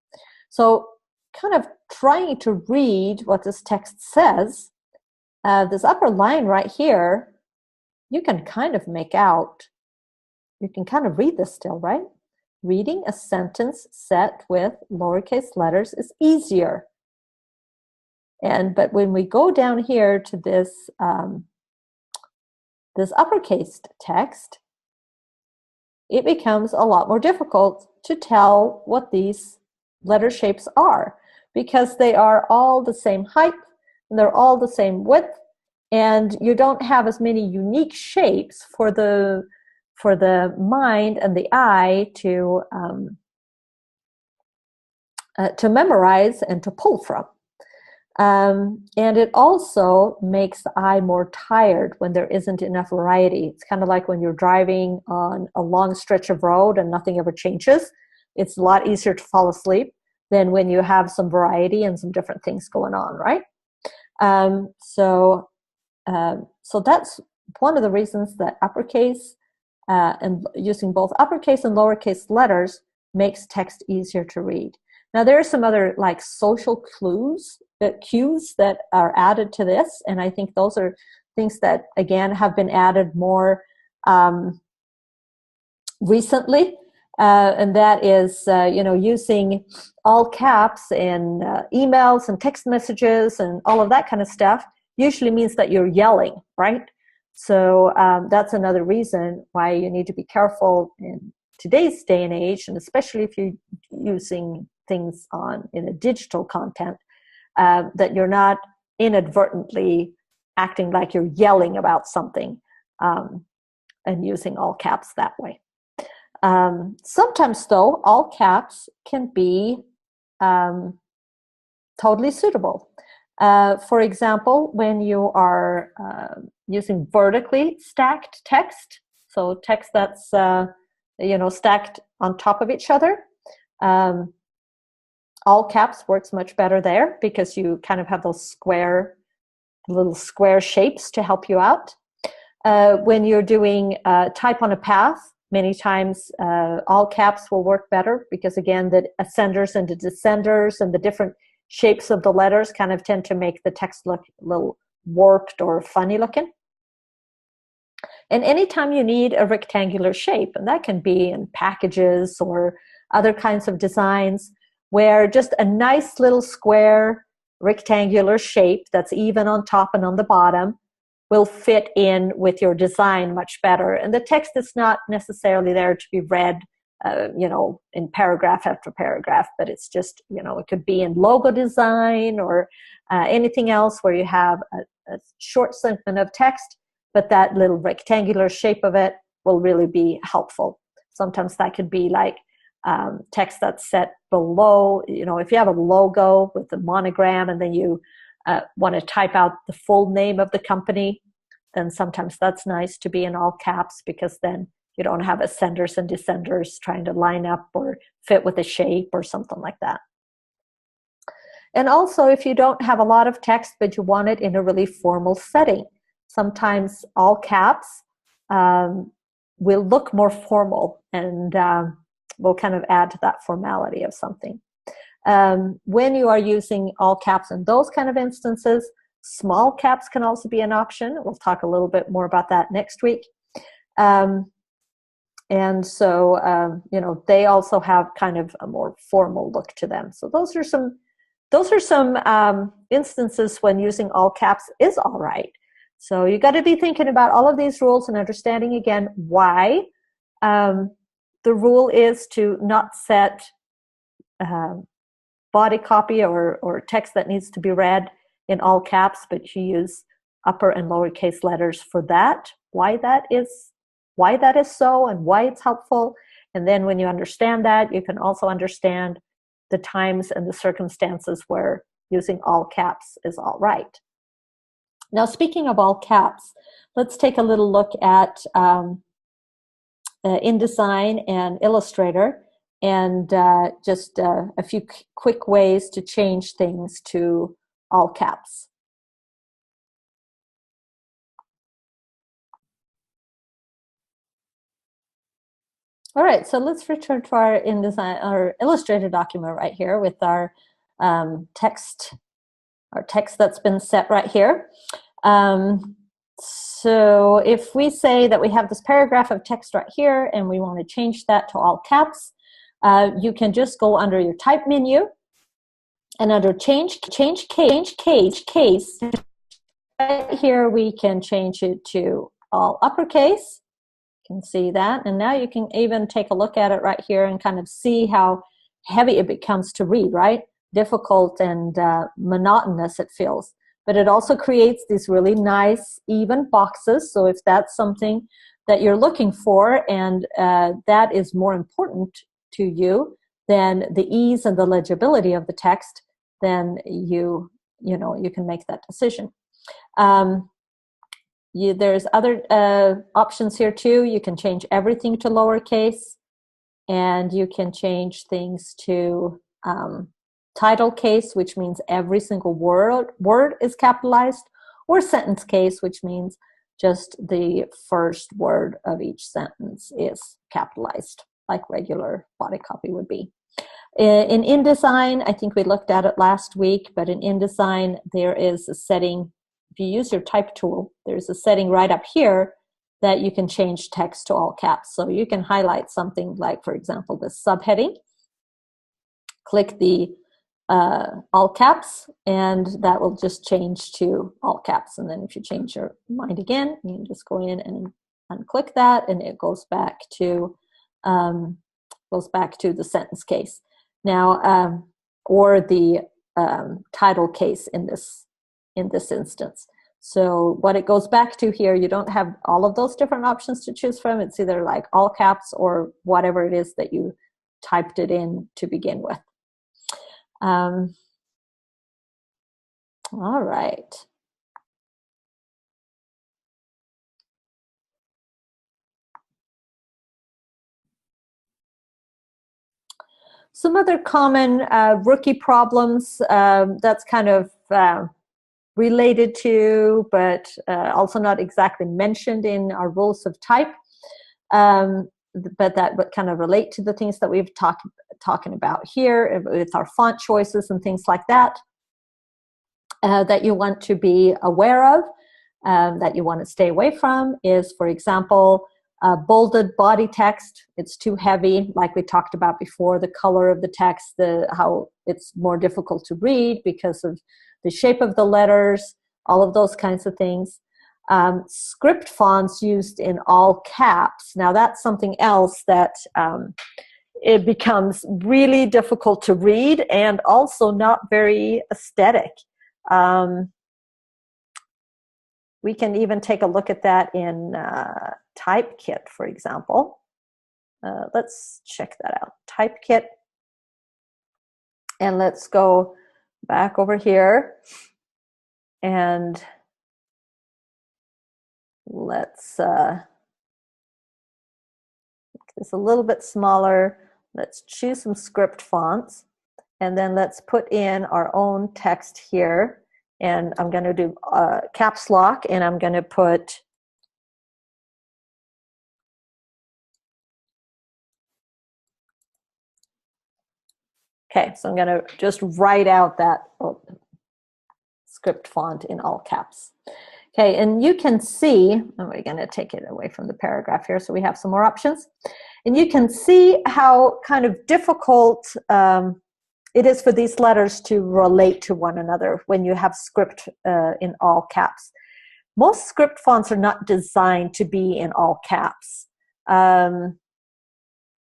So kind of trying to read what this text says, this upper line right here, you can kind of make out, you can kind of read this still, right? Reading a sentence set with lowercase letters is easier. But when we go down here to this, this uppercase text, it becomes a lot more difficult to tell what these letter shapes are, because they are all the same height, and they're all the same width, and you don't have as many unique shapes for the mind and the eye to memorize and to pull from. And it also makes the eye more tired when there isn't enough variety. It's kind of like when you're driving on a long stretch of road and nothing ever changes. It's a lot easier to fall asleep than when you have some variety and some different things going on, right? So that's one of the reasons that uppercase and using both uppercase and lowercase letters makes text easier to read. Now, there are some other like social cues that are added to this, and I think those are things that, again, have been added more recently, and that is, using all caps in emails and text messages and all of that kind of stuff usually means that you're yelling, right? So that's another reason why you need to be careful in today's day and age, and especially if you're using things in a digital content, that you're not inadvertently acting like you're yelling about something and using all caps that way. Sometimes, though, all caps can be totally suitable. For example, when you are using vertically stacked text, so text that's stacked on top of each other, all caps works much better there because you kind of have those little square shapes to help you out. When you're doing type on a path, many times all caps will work better because, again, the ascenders and the descenders and the different shapes of the letters kind of tend to make the text look a little warped or funny looking. And anytime you need a rectangular shape, and that can be in packages or other kinds of designs, where just a nice little square rectangular shape that's even on top and on the bottom will fit in with your design much better. And the text is not necessarily there to be read, in paragraph after paragraph, but it's just, it could be in logo design or anything else where you have a short segment of text, but that little rectangular shape of it will really be helpful. Sometimes that could be like text that's set below, if you have a logo with a monogram and then you want to type out the full name of the company, then sometimes that's nice to be in all caps because then you don't have ascenders and descenders trying to line up or fit with a shape or something like that. And also, if you don't have a lot of text but you want it in a really formal setting, sometimes all caps will look more formal and will kind of add to that formality of something. When you are using all caps in those kind of instances, small caps can also be an option. We'll talk a little bit more about that next week. And so, they also have kind of a more formal look to them. So those are some instances when using all caps is all right. So you got to be thinking about all of these rules and understanding again why the rule is to not set body copy or text that needs to be read in all caps, but you use upper and lowercase letters for that. Why that is so and why it's helpful. And then when you understand that, you can also understand the times and the circumstances where using all caps is all right. Now, speaking of all caps, let's take a little look at InDesign and Illustrator and just a few quick ways to change things to all caps. All right, so let's return to our InDesign, our Illustrator document right here with our text that's been set right here. So if we say that we have this paragraph of text right here and we want to change that to all caps, you can just go under your type menu and under change case, right here we can change it to all uppercase. can see that. And now you can even take a look at it right here and kind of see how heavy it becomes to read, right? Difficult and monotonous it feels. But it also creates these really nice even boxes. So if that's something that you're looking for and that is more important to you than the ease and the legibility of the text, then you can make that decision. There's other options here too. You can change everything to lowercase, and you can change things to title case, which means every single word is capitalized, or sentence case, which means just the first word of each sentence is capitalized, like regular body copy would be. In InDesign, I think we looked at it last week, but in InDesign, there is a setting. If you use your type tool, there's a setting right up here that you can change text to all caps. So you can highlight something like, for example, this subheading, click the all caps, and that will just change to all caps. And then if you change your mind again, you can just go in and unclick that, and it goes back to the sentence case. Now, or the title case in this instance. So what it goes back to here, you don't have all of those different options to choose from. It's either like all caps or whatever it is that you typed it in to begin with. All right. Some other common rookie problems that's kind of related to, but also not exactly mentioned in our rules of type, but that kind of relate to the things that we've talking about here with our font choices and things like that, that you want to be aware of, that you want to stay away from is, for example, bolded body text. It's too heavy, like we talked about before, the color of the text, how it's more difficult to read because of the shape of the letters, all of those kinds of things. Script fonts used in all caps. Now that's something else that it becomes really difficult to read and also not very aesthetic. We can even take a look at that in Typekit, for example. Let's check that out. Typekit. And let's go back over here. And let's make this a little bit smaller. Let's choose some script fonts. And then let's put in our own text here. And I'm going to do caps lock, and I'm going to put okay, so I'm going to just write out that script font in all caps. Okay, and you can see, and we're going to take it away from the paragraph here so we have some more options. And you can see how kind of difficult it is for these letters to relate to one another when you have script in all caps. Most script fonts are not designed to be in all caps. And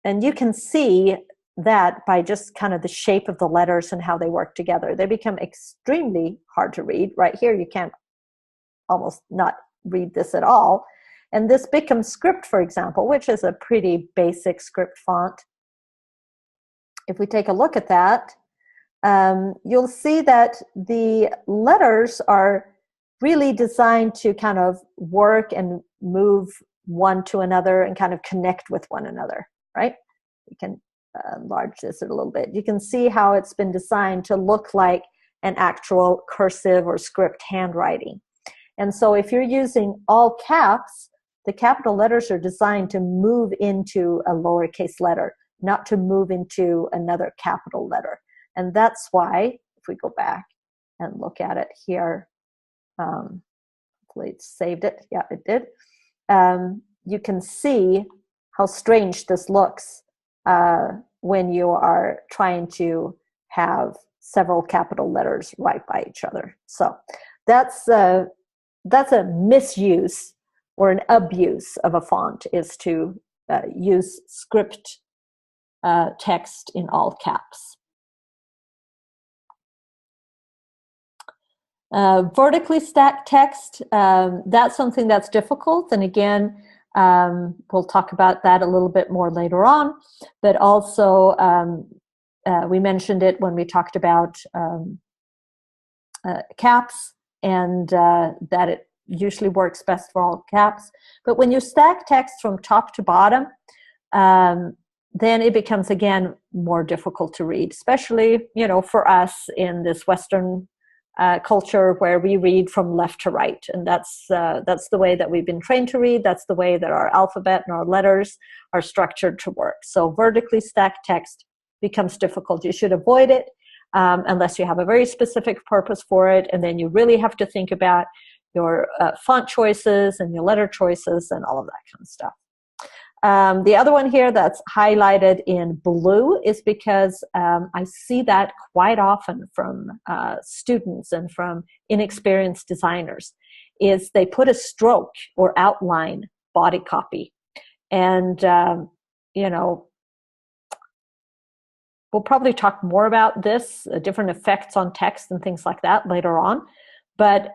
you can see that by just kind of the shape of the letters and how they work together. They become extremely hard to read. Right here, you can't almost not read this at all. And this becomes script, for example, which is a pretty basic script font. If we take a look at that, you'll see that the letters are really designed to kind of work and move one to another and kind of connect with one another, right? You can enlarge this a little bit. You can see how it's been designed to look like an actual cursive or script handwriting. And so if you're using all caps, the capital letters are designed to move into a lowercase letter, not to move into another capital letter. And that's why, if we go back and look at it here, hopefully it saved it. Yeah, it did. You can see how strange this looks when you are trying to have several capital letters right by each other. So that's a misuse or an abuse of a font is to use script text in all caps. Vertically stacked text, that's something that's difficult, and again, we'll talk about that a little bit more later on, but also we mentioned it when we talked about caps, and that it usually works best for all caps. But when you stack text from top to bottom, then it becomes, again, more difficult to read, especially, you know, for us in this Western culture where we read from left to right. And that's the way that we've been trained to read. That's the way that our alphabet and our letters are structured to work. So vertically stacked text becomes difficult. You should avoid it unless you have a very specific purpose for it. And then you really have to think about your font choices and your letter choices and all of that kind of stuff. The other one here that's highlighted in blue is because I see that quite often from students and from inexperienced designers, is they put a stroke or outline body copy. And, you know, we'll probably talk more about this, different effects on text and things like that later on. But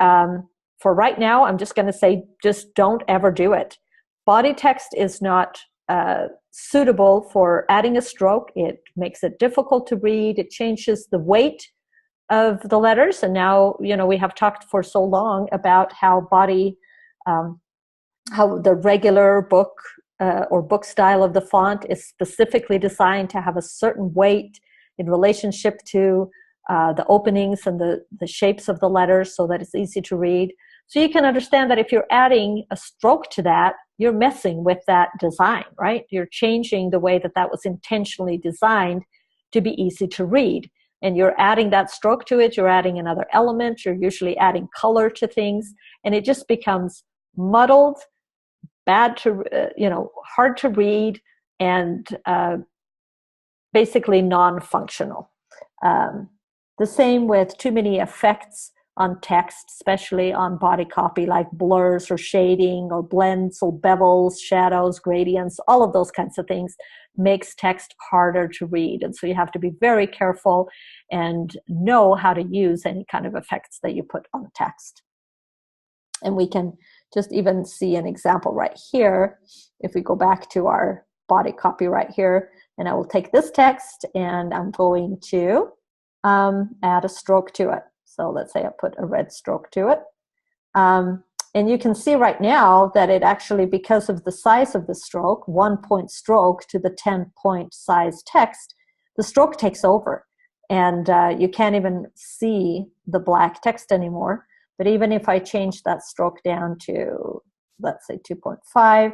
for right now, I'm just going to say, just don't ever do it. Body text is not suitable for adding a stroke. It makes it difficult to read. It changes the weight of the letters. And now, you know, we have talked for so long about how how the regular book or book style of the font is specifically designed to have a certain weight in relationship to the openings and the shapes of the letters so that it's easy to read. So you can understand that if you're adding a stroke to that, you're messing with that design, right? You're changing the way that that was intentionally designed to be easy to read. And you're adding that stroke to it, you're adding another element, you're usually adding color to things, and it just becomes muddled, bad to, hard to read, and basically non-functional. The same with too many effects on text, especially on body copy, like blurs or shading or blends or bevels, shadows, gradients, all of those kinds of things makes text harder to read. And so you have to be very careful and know how to use any kind of effects that you put on the text. And we can just even see an example right here. If we go back to our body copy right here, and I will take this text and I'm going to add a stroke to it. So let's say I put a red stroke to it. And you can see right now that it actually, because of the size of the stroke, 1 point stroke to the 10 point size text, the stroke takes over. And you can't even see the black text anymore. But even if I change that stroke down to, let's say 2.5,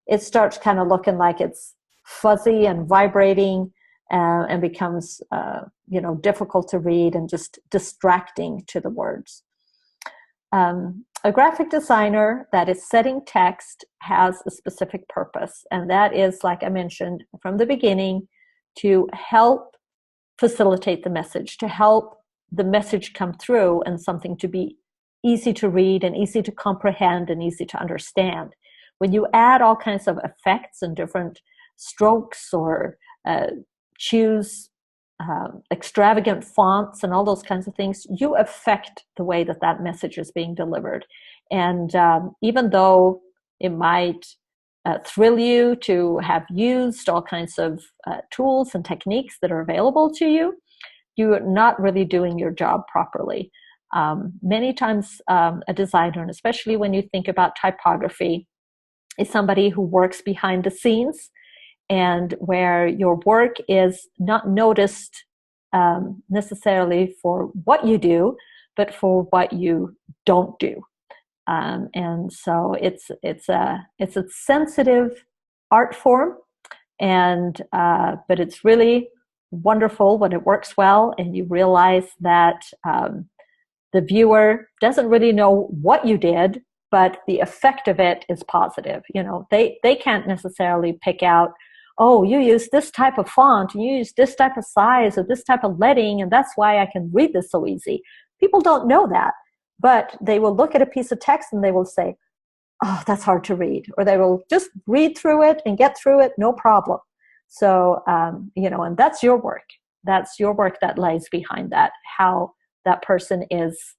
it starts kind of looking like it's fuzzy and vibrating and becomes difficult to read and just distracting to the words. A graphic designer that is setting text has a specific purpose, and that is, like I mentioned from the beginning, to help facilitate the message, to help the message come through and something to be easy to read and easy to comprehend and easy to understand. When you add all kinds of effects and different strokes or choose extravagant fonts and all those kinds of things, you affect the way that that message is being delivered. And even though it might thrill you to have used all kinds of tools and techniques that are available to you, you're not really doing your job properly. Many times a designer, and especially when you think about typography, is somebody who works behind the scenes and where your work is not noticed necessarily for what you do, but for what you don't do. And so it's a sensitive art form, and but it's really wonderful when it works well and you realize that the viewer doesn't really know what you did, but the effect of it is positive. You know, they can't necessarily pick out, oh, you use this type of font, and you use this type of size or this type of leading, and that's why I can read this so easy. People don't know that, but they will look at a piece of text and they will say, oh, that's hard to read, or they will just read through it and get through it, no problem. So, you know, and that's your work. That's your work that lies behind that, how that person is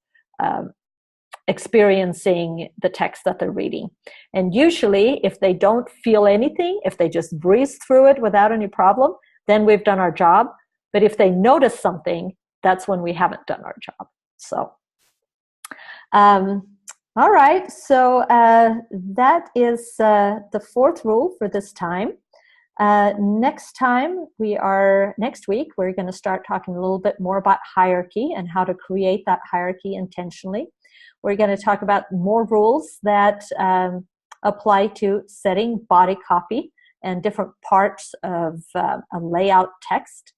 experiencing the text that they're reading. And usually, if they don't feel anything, if they just breeze through it without any problem, then we've done our job. But if they notice something, that's when we haven't done our job. So, all right. So that is the fourth rule for this time. Next week, we're going to start talking a little bit more about hierarchy and how to create that hierarchy intentionally. We're going to talk about more rules that apply to setting body copy and different parts of a layout text.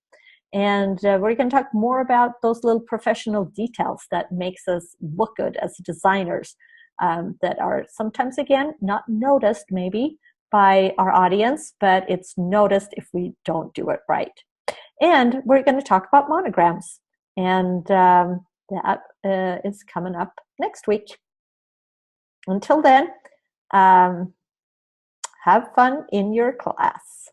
And we're going to talk more about those little professional details that makes us look good as designers, that are sometimes, again, not noticed maybe by our audience, but it's noticed if we don't do it right. And we're going to talk about monograms. And that is coming up next week. Until then, have fun in your class.